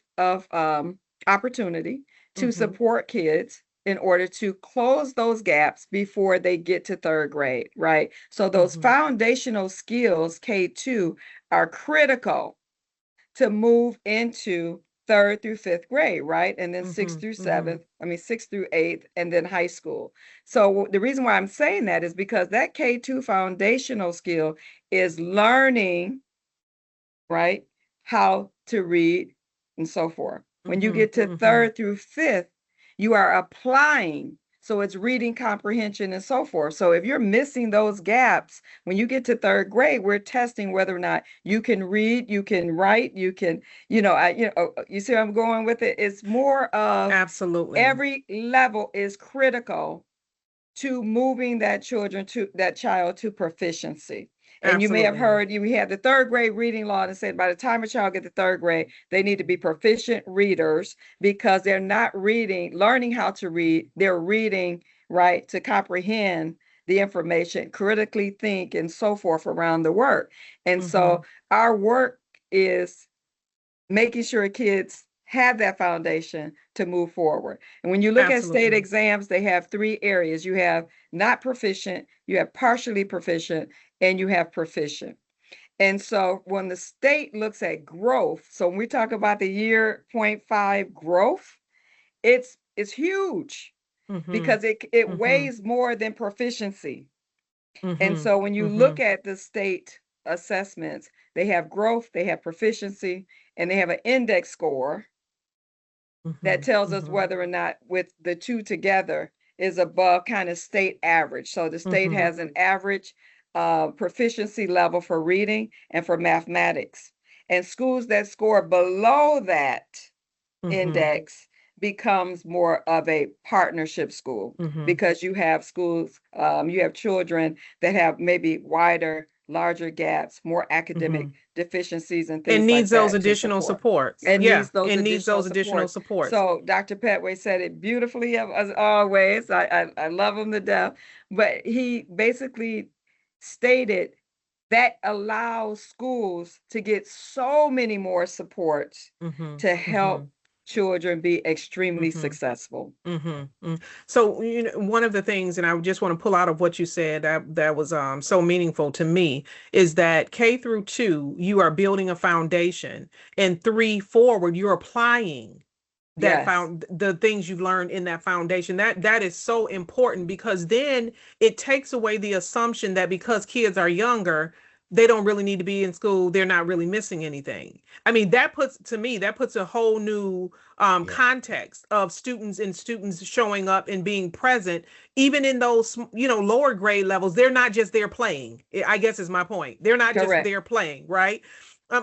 opportunity to support kids in order to close those gaps before they get to 3rd grade, right? So those foundational skills, K2, are critical to move into 3rd through 5th grade, right? And then 6th through 7th, 6th through 8th, and then high school. So the reason why I'm saying that is because that K2 foundational skill is learning, right, how to read and so forth. When you get to 3rd through 5th, you are applying. So it's reading comprehension and so forth. So if you're missing those gaps, when you get to 3rd grade, we're testing whether or not you can read, you can write, you can, you see where I'm going with it? It's more of
absolutely
every level is critical to moving that child to proficiency. And absolutely. You may have heard, we have the 3rd grade reading law that said by the time a child gets to 3rd grade, they need to be proficient readers because they're not learning how to read, they're reading, right, to comprehend the information, critically think, and so forth around the work. And so our work is making sure kids have that foundation to move forward. And when you look at state exams, they have 3 areas. You have not proficient, you have partially proficient, and you have proficient. And so when the state looks at growth, so when we talk about the year 0.5 growth, it's huge because it weighs more than proficiency. And so when you look at the state assessments, they have growth, they have proficiency, and they have an index score that tells us whether or not with the 2 together is above kind of state average. So the state has an average proficiency level for reading and for mathematics. And schools that score below that index, becomes more of a partnership school because you have schools, you have children that have maybe wider, larger gaps, more academic deficiencies and things
and
like
needs
that
those additional supports.
and
Yeah,
needs those
and needs those additional
supports.
supports.
So Dr. Petway said it beautifully as always. I love him to death, but he basically stated that allows schools to get so many more supports to help children be extremely successful.
So, you know, one of the things, and I just want to pull out of what you said that was so meaningful to me, is that K through 2, you are building a foundation, and 3 forward, you're applying that found the things you've learned in that foundation. That is so important, because then it takes away the assumption that because kids are younger, they don't really need to be in school, they're not really missing anything. I mean, that puts a whole new context of students showing up and being present, even in those, you know, lower grade levels. They're not just there playing, I guess is my point. They're not just there playing, right?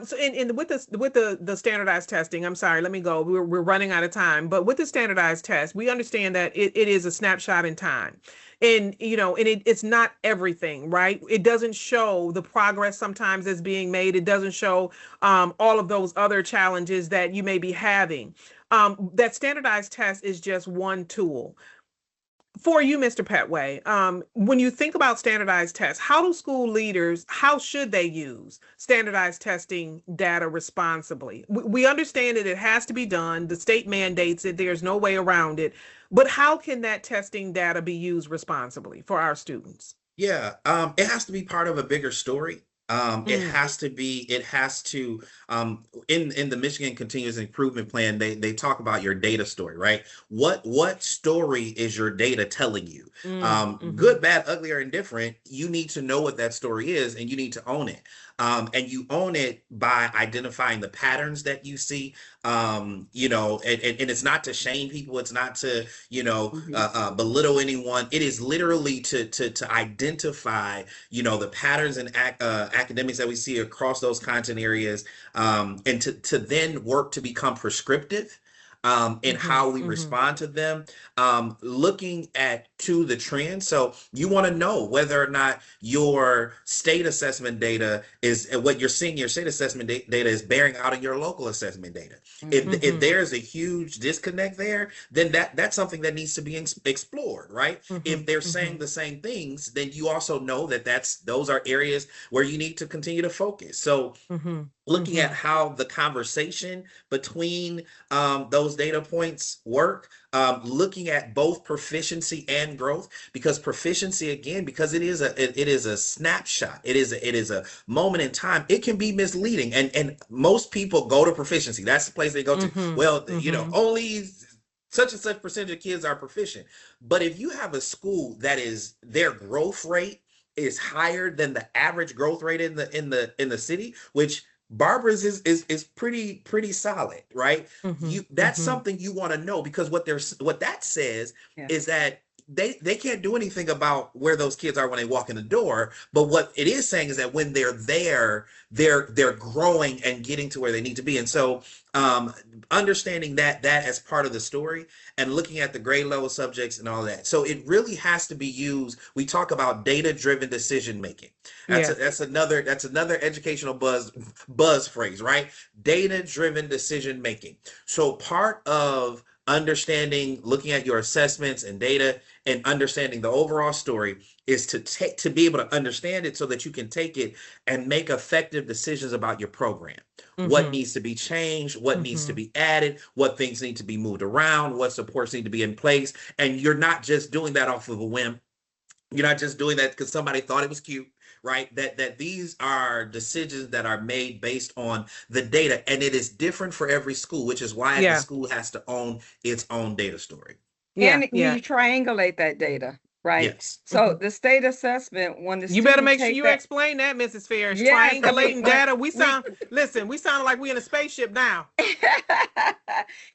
So with the standardized testing, I'm sorry, let me go. We're running out of time. But with the standardized test, we understand that it is a snapshot in time. And, you know, and it's not everything, right? It doesn't show the progress sometimes that's being made. It doesn't show all of those other challenges that you may be having. That standardized test is just one tool. For you, Mr. Petway, when you think about standardized tests, how should they use standardized testing data responsibly? We understand that it has to be done. The state mandates it. There's no way around it. But how can that testing data be used responsibly for our students?
Yeah, it has to be part of a bigger story. It has to, in the Michigan Continuous Improvement Plan, they talk about your data story, right? What story is your data telling you? Good, bad, ugly, or indifferent, you need to know what that story is, and you need to own it. And you own it by identifying the patterns that you see. You know, and it's not to shame people. It's not to, you know, belittle anyone. It is literally to identify, you know, the patterns and academics that we see across those content areas, and to then work to become prescriptive in how we respond to them, looking at the trend. So you want to know whether or not your state assessment data is what you're seeing, your state assessment data is bearing out in your local assessment data. If there's a huge disconnect there, then that's something that needs to be explored, right? If they're saying the same things, then you also know that those are areas where you need to continue to focus. So looking at how the conversation between those data points work, looking at both proficiency and growth, because proficiency, again, because it is a snapshot, it is a moment in time, it can be misleading, and most people go to proficiency. That's the place they go to. Well, you know, only such and such percentage of kids are proficient. But if you have a school that is, their growth rate is higher than the average growth rate in the city, which Barbara's is pretty solid, right? That's something you want to know, because what that says is that they can't do anything about where those kids are when they walk in the door. But what it is saying is that when they're there, they're growing and getting to where they need to be. And so understanding that as part of the story, and looking at the grade level subjects and all that. So it really has to be used. We talk about data-driven decision making. That's another educational buzz phrase, right? Data-driven decision making. So part of understanding, looking at your assessments and data and understanding the overall story is to be able to understand it so that you can take it and make effective decisions about your program. What needs to be changed, what needs to be added, what things need to be moved around, what supports need to be in place. And you're not just doing that off of a whim. You're not just doing that because somebody thought it was cute, right? That these are decisions that are made based on the data, and it is different for every school, which is why the school has to own its own data story.
And you triangulate that data, right?
Yes.
So the state assessment, when the
you better make sure you explain that, Mrs. Ferris. Triangulating data. We sound like we're in a spaceship now.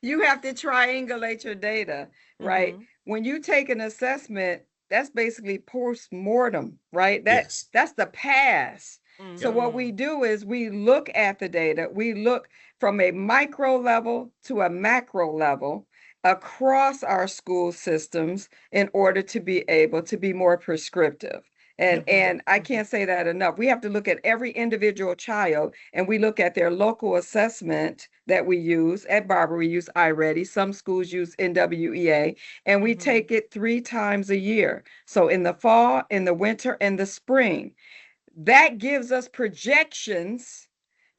You have to triangulate your data, right? When you take an assessment, that's basically post-mortem, right? That's the past. So what we do is we look at the data, we look from a micro level to a macro level, across our school systems in order to be able to be more prescriptive. And I can't say that enough. We have to look at every individual child, and we look at their local assessment that we use. At Barber, we use iReady. Some schools use NWEA, and we take it 3 times a year. So in the fall, in the winter, and the spring. That gives us projections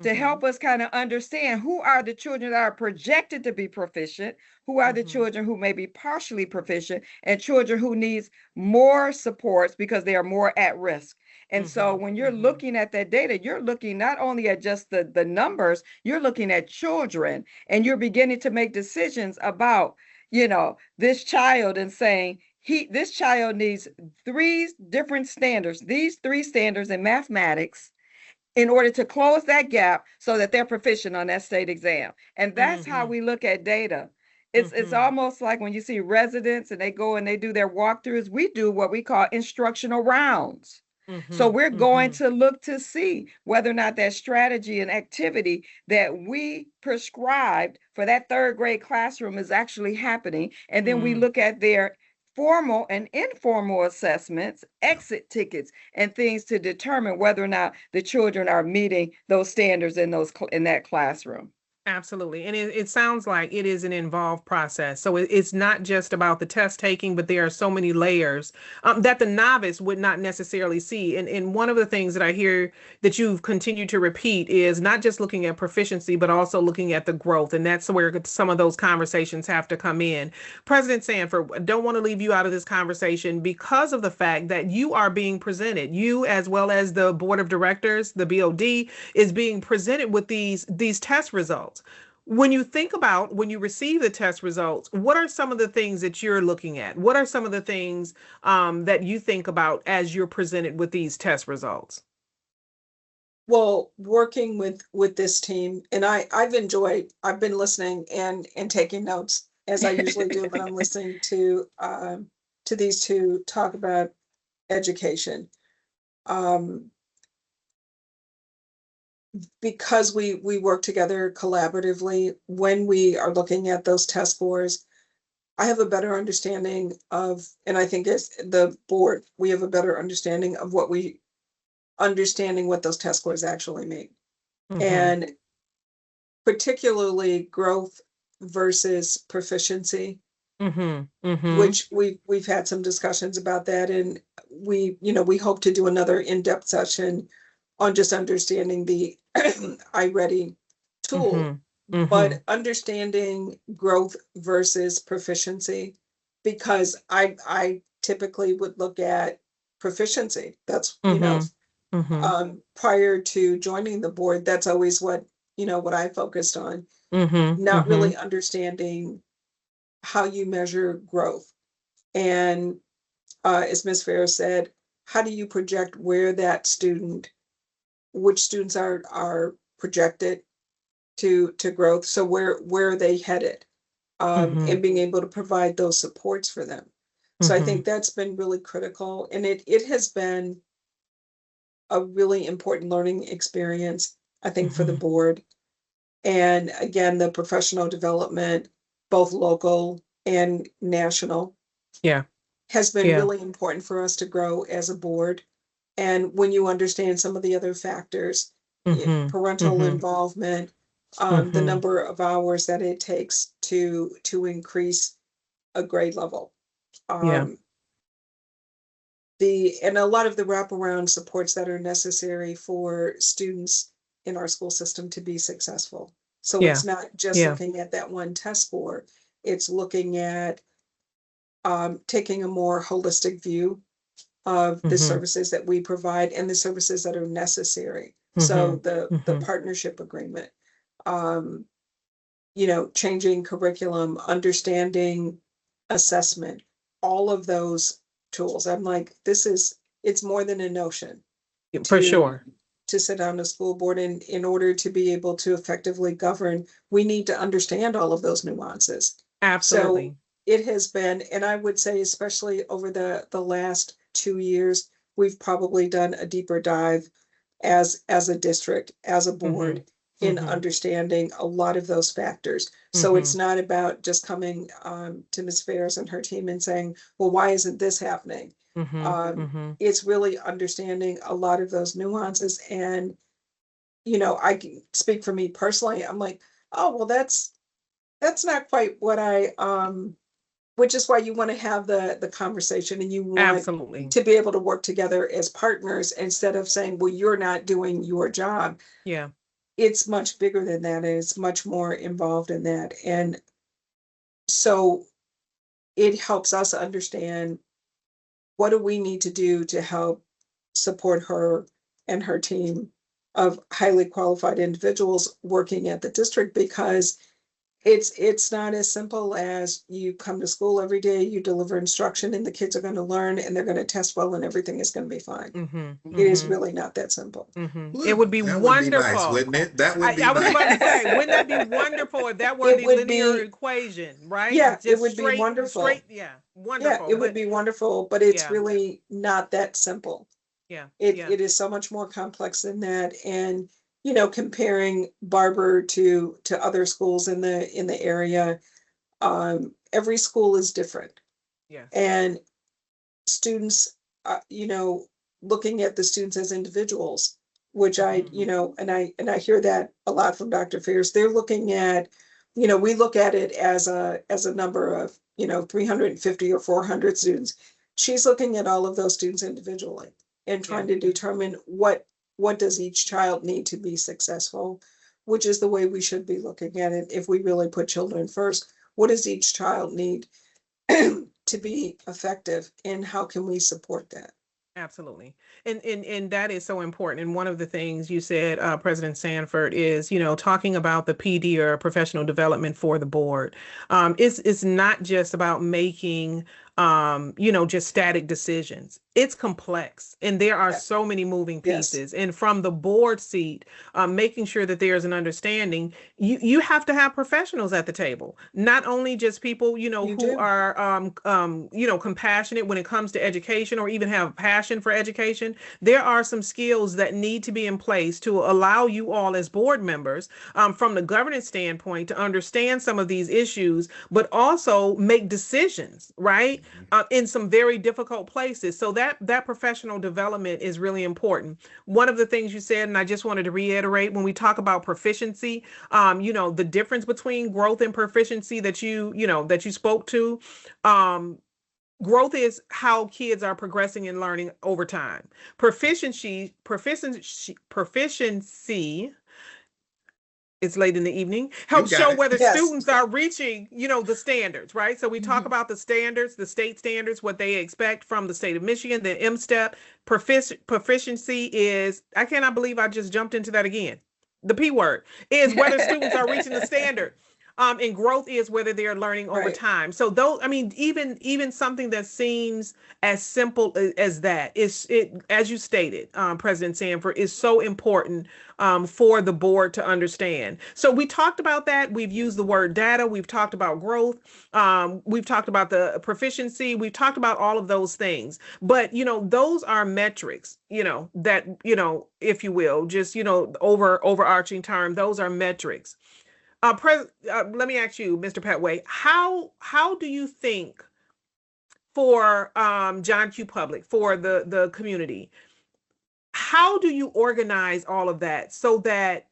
to help us kind of understand who are the children that are projected to be proficient, who are the children who may be partially proficient, and children who needs more supports because they are more at risk. And so when you're looking at that data, you're looking not only at just the numbers, you're looking at children, and you're beginning to make decisions about, this child, and saying, this child needs 3 different standards, these 3 standards in mathematics, in order to close that gap so that they're proficient on that state exam. And that's how we look at data. It's almost like when you see residents and they go and they do their walkthroughs, we do what we call instructional rounds. So we're going to look to see whether or not that strategy and activity that we prescribed for that 3rd grade classroom is actually happening. And then we look at their formal and informal assessments, exit tickets, and things to determine whether or not the children are meeting those standards in that classroom.
Absolutely. And it sounds like it is an involved process. So it's not just about the test taking, but there are so many layers that the novice would not necessarily see. And one of the things that I hear that you've continued to repeat is not just looking at proficiency, but also looking at the growth. And that's where some of those conversations have to come in. President Sanford, I don't want to leave you out of this conversation because of the fact that you are being presented. You, as well as the board of directors, the BOD, is being presented with these test results. When you think about when you receive the test results, what are some of the things that you're looking at? What are some of the things that you think about as you're presented with these test results?
Well, working with this team, and I've been listening and taking notes as I usually do when I'm listening to these two talk about education. Because we work together collaboratively when we are looking at those test scores, I have a better understanding of, and I think as the board, we have a better understanding of what those test scores actually mean. And particularly growth versus proficiency, which we've had some discussions about that. And we hope to do another in-depth session on just understanding the iReady tool, but understanding growth versus proficiency, because I typically would look at proficiency. That's, prior to joining the board, that's always what I focused on, not really understanding how you measure growth. And as Ms. Ferris said, how do you project which students are projected to growth? So where are they headed? And being able to provide those supports for them. So I think that's been really critical. And it has been a really important learning experience, I think, for the board. And again, the professional development, both local and national, has been really important for us to grow as a board. And when you understand some of the other factors, parental involvement, the number of hours that it takes to increase a grade level, and a lot of the wraparound supports that are necessary for students in our school system to be successful. So it's not just looking at that one test score, it's looking at taking a more holistic view of the services that we provide and the services that are necessary. So the partnership agreement, changing curriculum, understanding assessment, all of those tools. I'm like, it's more than a notion.
For sure.
To sit on a school board, and in order to be able to effectively govern, we need to understand all of those nuances.
Absolutely.
So it has been, and I would say, especially over the last 2 years, we've probably done a deeper dive as a district, as a board, in understanding a lot of those factors. So it's not about just coming to Ms. Ferris and her team and saying, well, why isn't this happening? It's really understanding a lot of those nuances. And, I can speak for me personally. I'm like, oh, well, that's not quite what which is why you want to have the conversation, and you want to be able to work together as partners instead of saying, well, you're not doing your job.
Yeah.
It's much bigger than that. And it's much more involved in that. And so it helps us understand, what do we need to do to help support her and her team of highly qualified individuals working at the district, because it's not as simple as you come to school every day, you deliver instruction, and the kids are going to learn and they're going to test well and everything is going to be fine. It is really not that simple.
It would be wonderful.
Nice, wouldn't it? That would be
I was about to say, wouldn't that be wonderful if that were the linear equation, right?
Yeah, it would be wonderful.
Wonderful.
Yeah, it would be wonderful, but it's really not that simple.
Yeah.
It is so much more complex than that. And comparing Barber to other schools in the area, every school is different.
Yeah.
And students, looking at the students as individuals, which and I hear that a lot from Dr. Ferris. They're looking at, we look at it as a number of 350 or 400 students. She's looking at all of those students individually and trying to determine what does each child need to be successful, which is the way we should be looking at it. If we really put children first, what does each child need to be effective, and how can we support that?
Absolutely. And that is so important. And one of the things you said, President Sanford, is, talking about the PD, or professional development for the board. It's not just about making, just static decisions. It's complex, and there are so many moving pieces. And from the board seat, making sure that there's an understanding, you have to have professionals at the table, not only just people, who are, compassionate when it comes to education, or even have passion for education. There are some skills that need to be in place to allow you all as board members, from the governance standpoint, to understand some of these issues, but also make decisions, right? In some very difficult places. So that professional development is really important. One of the things you said, and I just wanted to reiterate, when we talk about proficiency, the difference between growth and proficiency that you spoke to, growth is how kids are progressing and learning over time. Proficiency, it's late in the evening, helps show whether students are reaching, the standards, right? So we talk about the standards, the state standards, what they expect from the state of Michigan, the M-STEP. Proficiency is, I cannot believe I just jumped into that again. The P word is whether students are reaching the standard. And growth is whether they're learning over time. So those, even something that seems as simple as that is, as you stated, President Sanford, is so important for the board to understand. So we talked about that. We've used the word data. We've talked about growth. We've talked about the proficiency. We've talked about all of those things. But, those are metrics, that, if you will, just, overarching term, those are metrics. Let me ask you, Mr. Petway, how do you think for John Q. Public, for the community, how do you organize all of that so that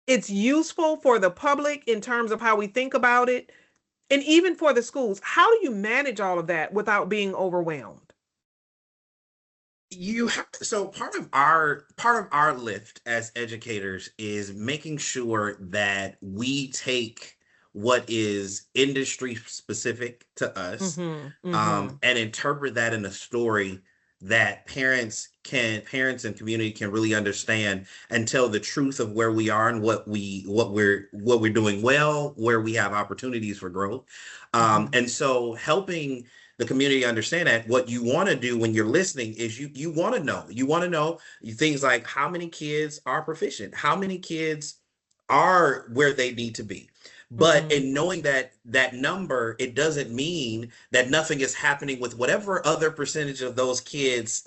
it's useful for the public in terms of how we think about it, and even for the schools? How do you manage all of that without being overwhelmed?
So part of our lift as educators is making sure that we take what is industry specific to us, and interpret that in a story that parents and community can really understand, and tell the truth of where we are and what we're doing well, where we have opportunities for growth. And so helping the community understand that what you want to do when you're listening is you want to know things like how many kids are proficient, how many kids are where they need to be. But in knowing that number, it doesn't mean that nothing is happening with whatever other percentage of those kids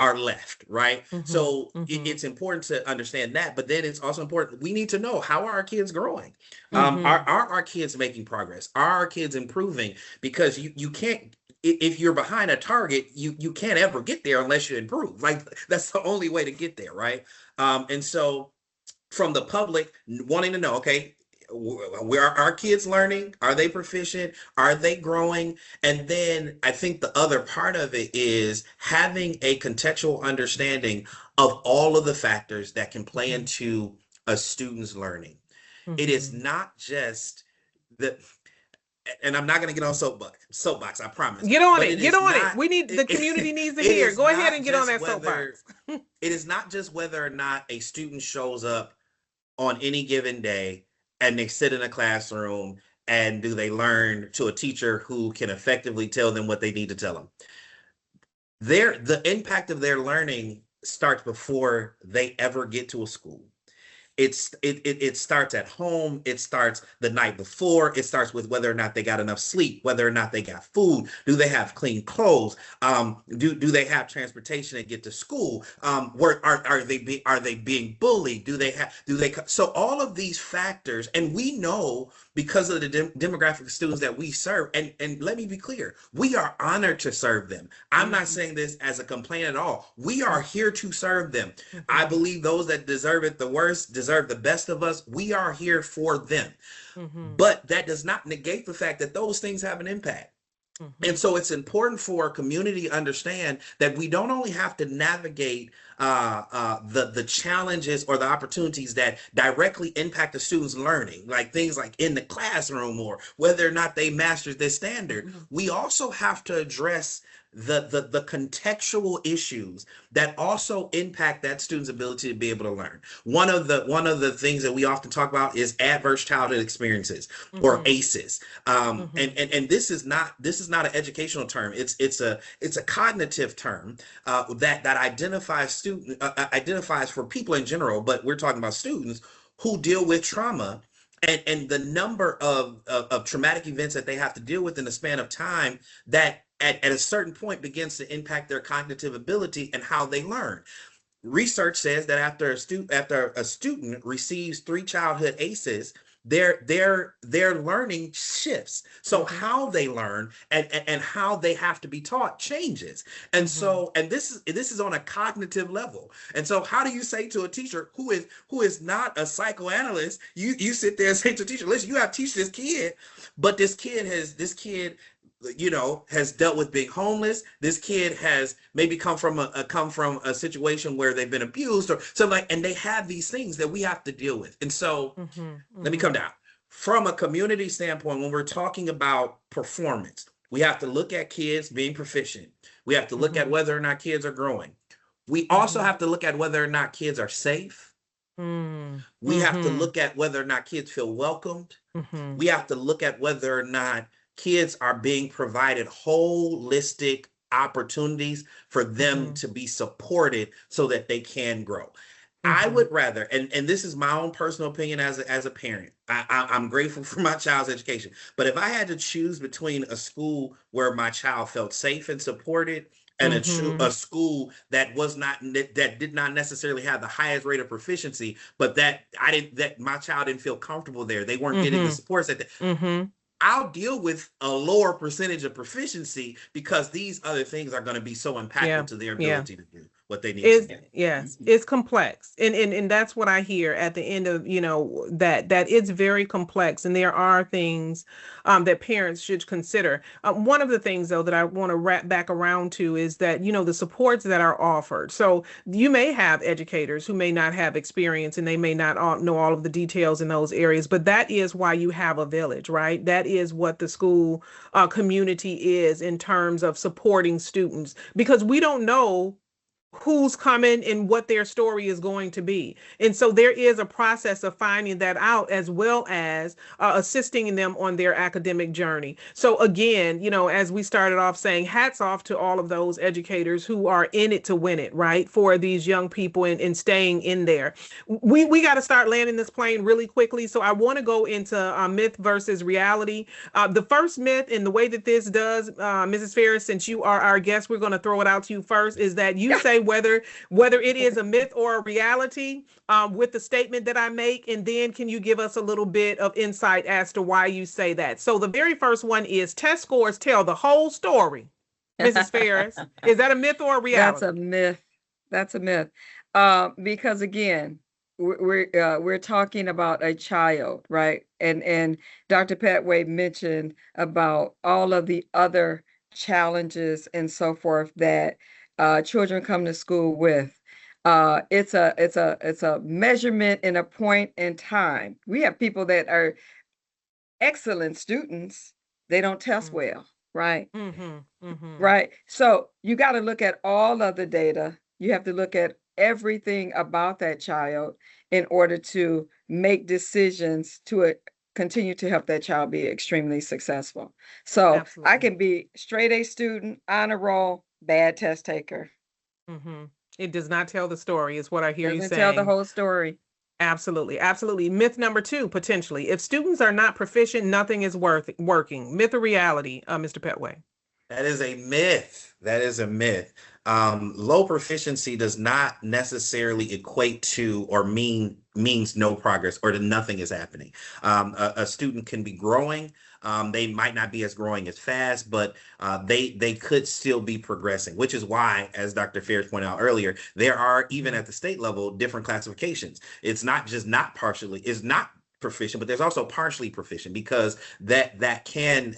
are left, right? So
Mm-hmm.
it's important to understand that, but then it's also important, we need to know, how are our kids growing?
Mm-hmm.
Are our kids making progress? Are our kids improving? Because you can't, if you're behind a target, you can't ever get there unless you improve. Like, that's the only way to get there, right? And so from the public wanting to know, okay, where are our kids learning? Are they proficient? Are they growing? And then I think the other part of it is having a contextual understanding of all of the factors that can play into a student's learning. It is not just the, and I'm not going to get on soapbox, I promise.
Get on
But
it.
it
Get
is
on it.
not.
We need the community needs to
It
hear.
is
Go ahead and
not
get on
just
that
whether.
soapbox.
It is not just whether or not a student shows up on any given day and they sit in a classroom and do they learn to a teacher who can effectively tell them what they need to tell them. The impact of their learning starts before they ever get to a school. It starts at home. It starts the night before. It starts with whether or not they got enough sleep, whether or not they got food. Do they have clean clothes? Do they have transportation to get to school? Where are they being bullied? So all of these factors, and we know because of the demographic of students that we serve, and let me be clear, we are honored to serve them. I'm not saying this as a complaint at all. We are here to serve them. I believe those that deserve it the worst deserve the best of us. We are here for them. But that does not negate the fact that those things have an impact. And so it's important for our community to understand that we don't only have to navigate the challenges or the opportunities that directly impact the students' learning, like things like in the classroom or whether or not they mastered this standard. We also have to address the contextual issues that also impact that student's ability to be able to learn. One of the things that we often talk about is adverse childhood experiences, or ACEs. And this is not an educational term. It's a cognitive term that identifies for people in general, but we're talking about students who deal with trauma and the number of traumatic events that they have to deal with in the span of time that at a certain point begins to impact their cognitive ability and how they learn. Research says that after a student receives 3 childhood ACEs, their learning shifts. So how they learn and how they have to be taught changes. And so, and this is on a cognitive level. And so how do you say to a teacher who is not a psychoanalyst, you sit there and say to a teacher, listen, you have to teach this kid, but this kid has dealt with being homeless. This kid has maybe come from a situation where they've been abused or something like, and they have these things that we have to deal with. And so let me come down from a community standpoint. When we're talking about performance, we have to look at kids being proficient. We have to look at whether or not kids are growing. We also have to look at whether or not kids are safe. We have to look at whether or not kids feel welcomed. We have to look at whether or not kids are being provided holistic opportunities for them to be supported so that they can grow. I would rather, and this is my own personal opinion as a parent. I'm grateful for my child's education, but if I had to choose between a school where my child felt safe and supported and a school that did not necessarily have the highest rate of proficiency, but that my child didn't feel comfortable there, they weren't getting the supports I'll deal with a lower percentage of proficiency because these other things are going to be so impactful to their ability to do what they need to do.
Yes, it's complex. And that's what I hear at the end of, that it's very complex. And there are things that parents should consider. One of the things, though, that I want to wrap back around to is that, the supports that are offered. So you may have educators who may not have experience and they may not know all of the details in those areas, but that is why you have a village, right? That is what the school community is in terms of supporting students, because we don't know who's coming and what their story is going to be. And so there is a process of finding that out, as well as assisting them on their academic journey. So again, as we started off saying, hats off to all of those educators who are in it to win it, right? For these young people and staying in there. We got to start landing this plane really quickly. So I want to go into myth versus reality. The first myth, and the way that this does, Mrs. Ferris, since you are our guest, we're going to throw it out to you first, is that you say explain whether it is a myth or a reality with the statement that I make? And then can you give us a little bit of insight as to why you say that? So the very first one is test scores tell the whole story. Mrs. Ferris, is that a myth or a reality?
That's a myth. That's a myth. Because again, we're talking about a child, right? And Dr. Petway mentioned about all of the other challenges and so forth that children come to school with. It's a measurement in a point in time. We have people that are excellent students, they don't test well, right? Right. So you got to look at all of the data. You have to look at everything about that child in order to make decisions to continue to help that child be extremely successful. So
Absolutely.
I can be straight A student, honor roll, bad test taker.
It does not tell the story, is what I hear you saying.
Doesn't tell the whole story.
Absolutely. Absolutely. Myth number 2, potentially. If students are not proficient, nothing is working. Myth or reality, Mr. Petway?
That is a myth. That is a myth. Low proficiency does not necessarily equate to or means no progress or that nothing is happening. A student can be growing. They might not be growing as fast, but they could still be progressing, which is why, as Dr. Ferris pointed out earlier, there are, even at the state level, different classifications. It's not just it's not proficient, but there's also partially proficient, because that can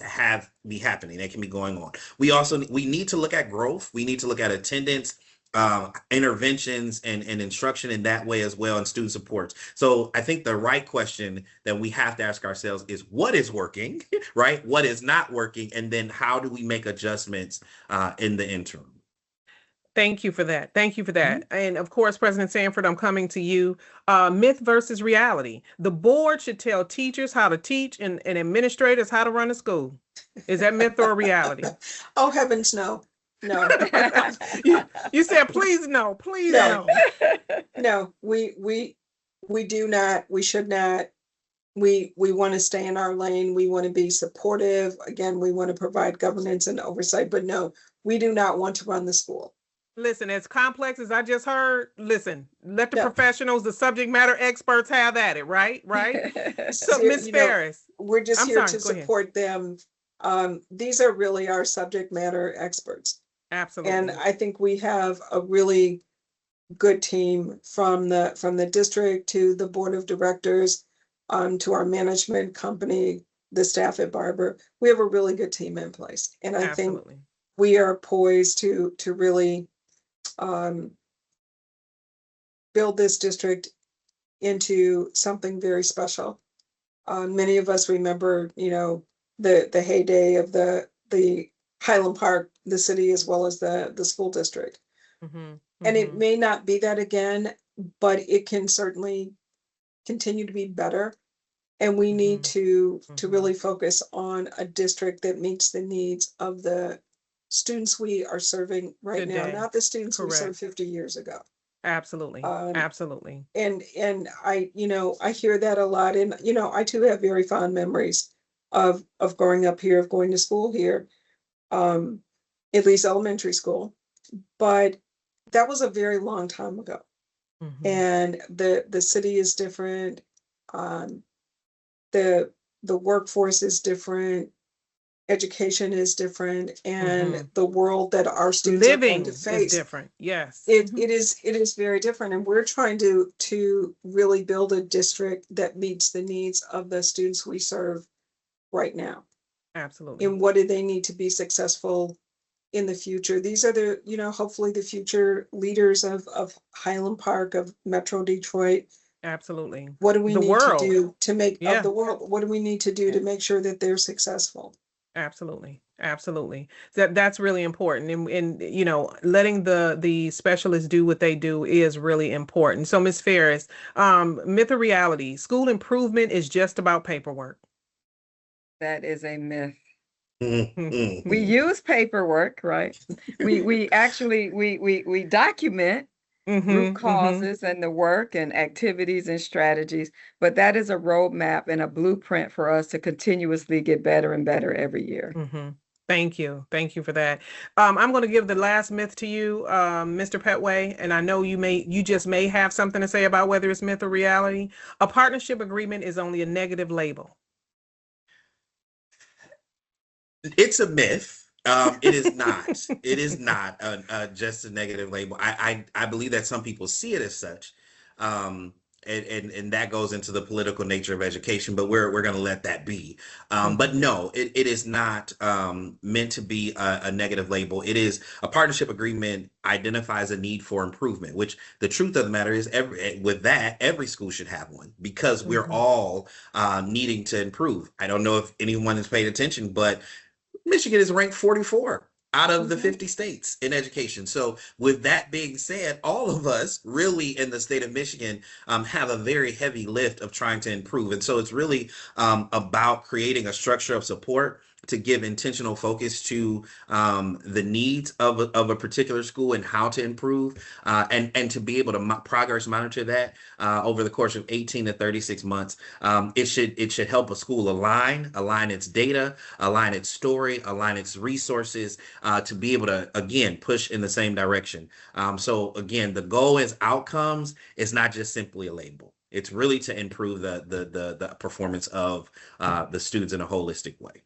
be happening. That can be going on. We need to look at growth. We need to look at attendance, interventions and instruction in that way as well, and student supports. So I think the right question that we have to ask ourselves is what is working, right? What is not working? And then how do we make adjustments in the interim?
Thank you for that. Thank you for that. And of course, President Sanford, I'm coming to you. Myth versus reality. The board should tell teachers how to teach and administrators how to run a school. Is that myth or reality?
Oh, heavens, no. No.
You said, please no, please no.
No, we do not, we should not. We want to stay in our lane. We want to be supportive. Again, we want to provide governance and oversight, but no, we do not want to run the school.
Listen, as complex as I just heard, listen, let the professionals, the subject matter experts have at it, right? Right? So, Ms. Ferris.
We're just here to support them. These are really our subject matter experts.
Absolutely.
And I think we have a really good team from the district to the board of directors, to our management company, the staff at Barber. We have a really good team in place. And I think we are poised to really build this district into something very special. Many of us remember, the heyday of the Highland Park, the city, as well as the school district. And it may not be that again, but it can certainly continue to be better. And we need to really focus on a district that meets the needs of the students we are serving right now, not the students we served 50 years ago.
Absolutely. Absolutely.
And I hear that a lot. And, I too have very fond memories of growing up here, of going to school here, at least elementary school. But that was a very long time ago. And the city is different. The workforce is different. Education is different, and the world that our students are going to face
is different. Yes,
it is very different, and we're trying to really build a district that meets the needs of the students we serve right now.
Absolutely.
And what do they need to be successful in the future? These are the hopefully the future leaders of Highland Park, of Metro Detroit.
Absolutely.
What do we need to do to make of the world? What do we need to do to make sure that they're successful?
Absolutely. Absolutely. That's really important. And letting the specialists do what they do is really important. So, Ms. Ferris, myth or reality, school improvement is just about paperwork.
That is a myth. We use paperwork, right? We actually we document root causes and the work and activities and strategies, but that is a roadmap and a blueprint for us to continuously get better and better every year.
Thank you. Thank you for that. I'm going to give the last myth to you, Mr. Petway, and I know you just may have something to say about whether it's myth or reality. A partnership agreement is only a negative label.
It's a myth. It is not. It is not just a negative label. I believe that some people see it as such, um, and that goes into the political nature of education. But we're going to let that be. But no, it is not meant to be a negative label. It is a partnership agreement identifies a need for improvement. Which the truth of the matter is, every school should have one because we're all needing to improve. I don't know if anyone has paid attention, but Michigan is ranked 44 out of the 50 states in education. So with that being said, all of us really in the state of Michigan have a very heavy lift of trying to improve. And so it's really about creating a structure of support to give intentional focus to the needs of a particular school and how to improve, and to be able to progress monitor that over the course of 18 to 36 months. It should help a school align its data, align its story, align its resources, to be able to, again, push in the same direction. So again, the goal is outcomes. It's not just simply a label. It's really to improve the performance of the students in a holistic way.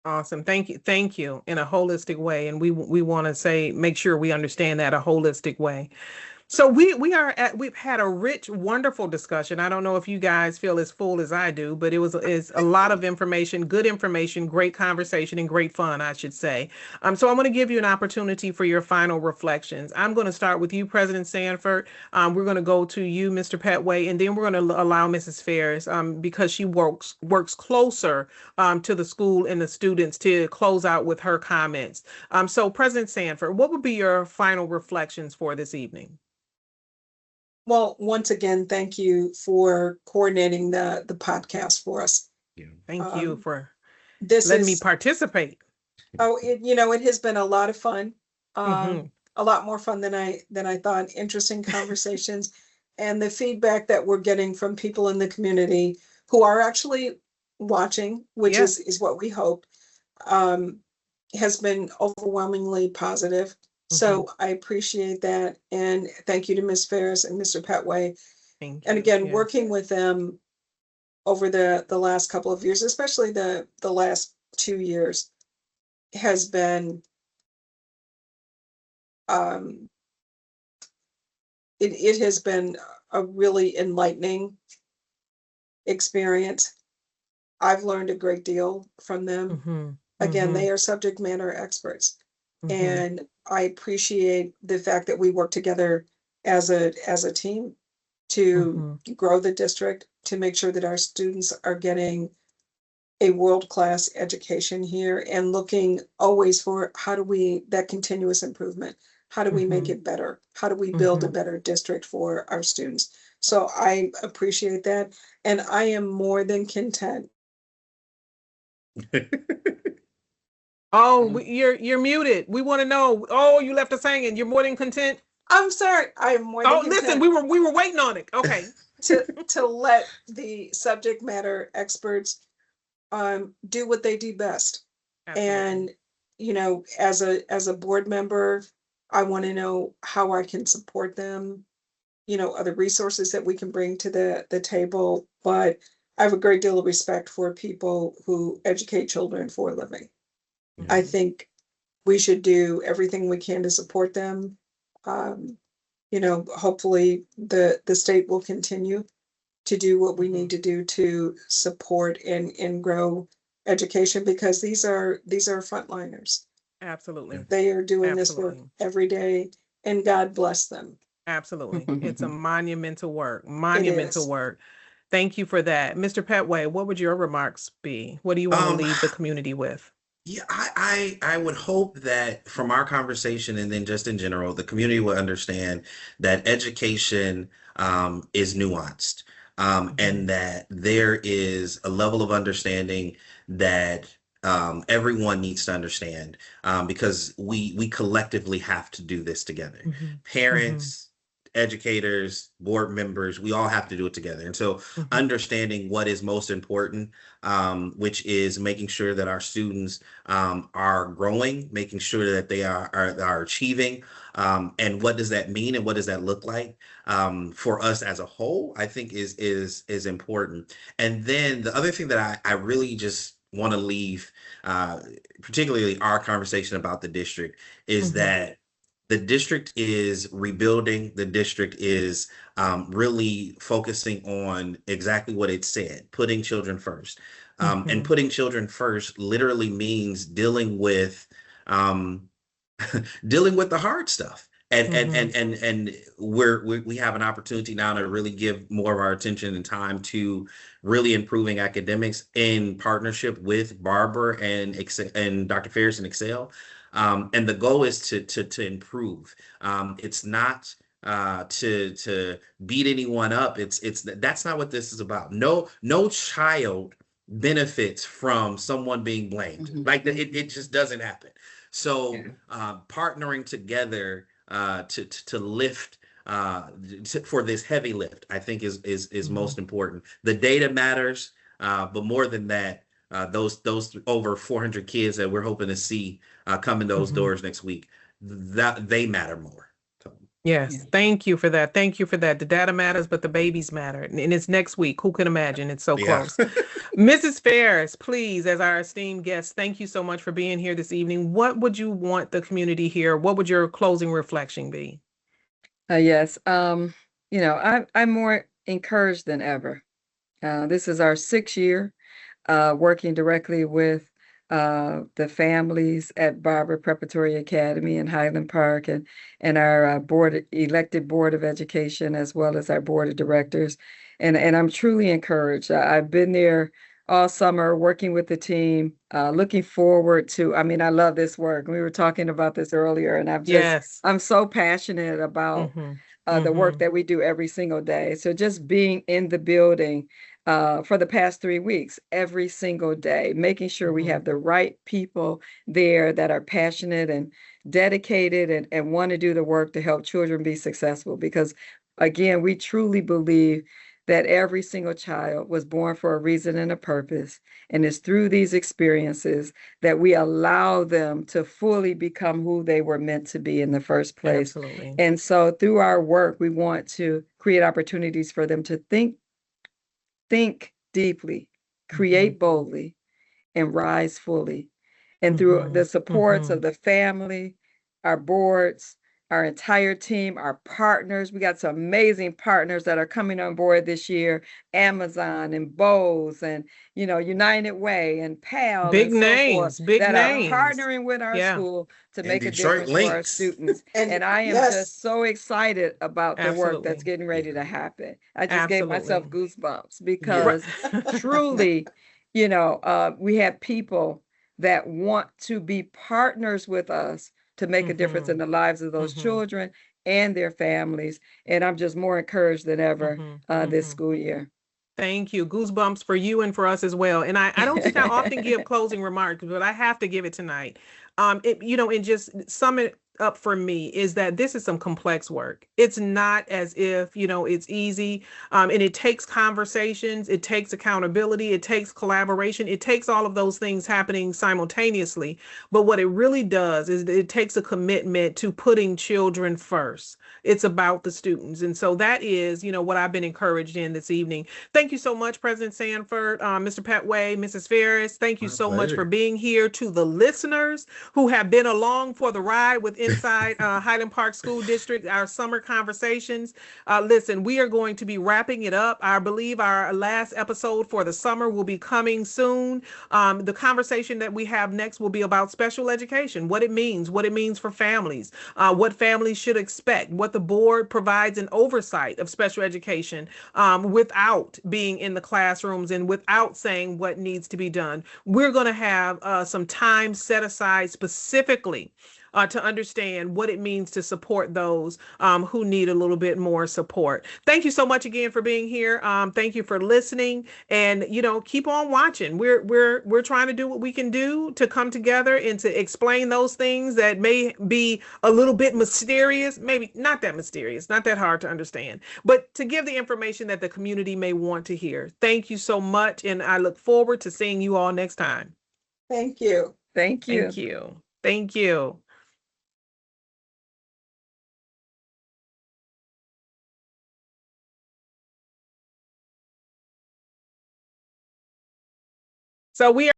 Awesome. Thank you. Thank you. In a holistic way. And we want to make sure we understand that a holistic way. So we've had a rich, wonderful discussion. I don't know if you guys feel as full as I do, but it's a lot of information, good information, great conversation, and great fun, I should say. So I'm going to give you an opportunity for your final reflections. I'm going to start with you, President Sanford. We're going to go to you, Mr. Petway, and then we're going to allow Mrs. Ferris, because she works closer to the school and the students, to close out with her comments. So President Sanford, what would be your final reflections for this evening?
Well, once again, thank you for coordinating the podcast for us.
Thank you for letting me participate.
It has been a lot of fun. A lot more fun than I thought. Interesting conversations, and the feedback that we're getting from people in the community who are actually watching, which is what we hope, has been overwhelmingly positive. So I appreciate that. And thank you to Ms. Ferris and Mr. Petway. And again, working with them over the last couple of years, especially the last 2 years, has been it has been a really enlightening experience. I've learned a great deal from them. Again, they are subject matter experts. And I appreciate the fact that we work together as a team to grow the district, to make sure that our students are getting a world-class education here, and looking always for that continuous improvement. How do we make it better? How do we build a better district for our students? So I appreciate that. And I am more than content.
Oh, you're muted. We want to know. Oh, you left us hanging. You're more than content.
I'm sorry. I am more than content.
Listen, we were waiting on it. Okay.
to let the subject matter experts do what they do best. Absolutely. And as a board member, I want to know how I can support them, other resources that we can bring to the table. But I have a great deal of respect for people who educate children for a living. I think we should do everything we can to support them. Hopefully the state will continue to do what we need to do to support and grow education, because these are frontliners.
Absolutely.
They are doing this work every day, and God bless them.
Absolutely. It's a monumental work. Thank you for that. Mr. Petway, what would your remarks be? What do you want to leave the community with?
Yeah, I would hope that from our conversation, and then just in general, the community will understand that education is nuanced, and that there is a level of understanding that everyone needs to understand, because we collectively have to do this together. Parents, educators, board members, we all have to do it together. And so understanding what is most important, which is making sure that our students are growing, making sure that they are achieving, and what does that mean and what does that look like for us as a whole, I think is important. And then the other thing that I really just want to leave, particularly our conversation about the district, is that the district is rebuilding. The district is really focusing on exactly what it said, putting children first. And putting children first literally means dealing with dealing with the hard stuff. And we have an opportunity now to really give more of our attention and time to really improving academics in partnership with Barbara and Dr. Ferris and Excel. And the goal is to improve. It's not to beat anyone up. That's not what this is about. No child benefits from someone being blamed. Like it just doesn't happen. So partnering together to lift for this heavy lift, I think is most important. The data matters, but more than that, those over 400 kids that we're hoping to see come in those doors next week, that they matter more. So,
yes, thank you for that. Thank you for that. The data matters, but the babies matter, and it's next week. Who can imagine? It's so close. Mrs. Ferris, please, as our esteemed guest, thank you so much for being here this evening. What would you want the community here? What would your closing reflection be?
Yes, I'm more encouraged than ever. This is our 6th year working directly with the families at Barbara Preparatory Academy in Highland Park and our elected board of education, as well as our board of directors. And I'm truly encouraged. I've been there all summer working with the team, looking forward to, I love this work. We were talking about this earlier, and I'm so passionate about the work that we do every single day. So just being in the building for the past 3 weeks, every single day, making sure we have the right people there that are passionate and dedicated and want to do the work to help children be successful. Because again, we truly believe that every single child was born for a reason and a purpose. And it's through these experiences that we allow them to fully become who they were meant to be in the first place.
Absolutely.
And so through our work, we want to create opportunities for them to think deeply, create boldly, and rise fully. And through the supports of the family, our boards, our entire team, our partners. We got some amazing partners that are coming on board this year, Amazon and Bose and, United Way and PAL
big
and so
names,
forth,
big
that
names.
are partnering with our school to make a
Detroit
difference for our
Links.
students. And I am just so excited about the work that's getting ready to happen. I just gave myself goosebumps because truly, we have people that want to be partners with us to make a difference in the lives of those children and their families. And I'm just more encouraged than ever this school year.
Thank you. Goosebumps for you and for us as well. And I don't think I often give closing remarks, but I have to give it tonight. And just sum it up for me is that this is some complex work. It's not as if, it's easy. And it takes conversations, it takes accountability, it takes collaboration, it takes all of those things happening simultaneously. But what it really does is it takes a commitment to putting children first. It's about the students. And so that is, what I've been encouraged in this evening. Thank you so much, President Sanford, Mr. Petway, Mrs. Ferris. Thank you so much for being here. To the listeners who have been along for the ride with Inside Highland Park School District, our summer conversations. Listen, we are going to be wrapping it up. I believe our last episode for the summer will be coming soon. The conversation that we have next will be about special education, what it means for families, what families should expect, what the board provides an oversight of special education without being in the classrooms and without saying what needs to be done. We're going to have some time set aside specifically to understand what it means to support those who need a little bit more support. Thank you so much again for being here. Thank you for listening, and keep on watching. We're trying to do what we can do to come together and to explain those things that may be a little bit mysterious, maybe not that mysterious, not that hard to understand, but to give the information that the community may want to hear. Thank you so much, and I look forward to seeing you all next time.
Thank you.
Thank you.
Thank you. Thank you. So we are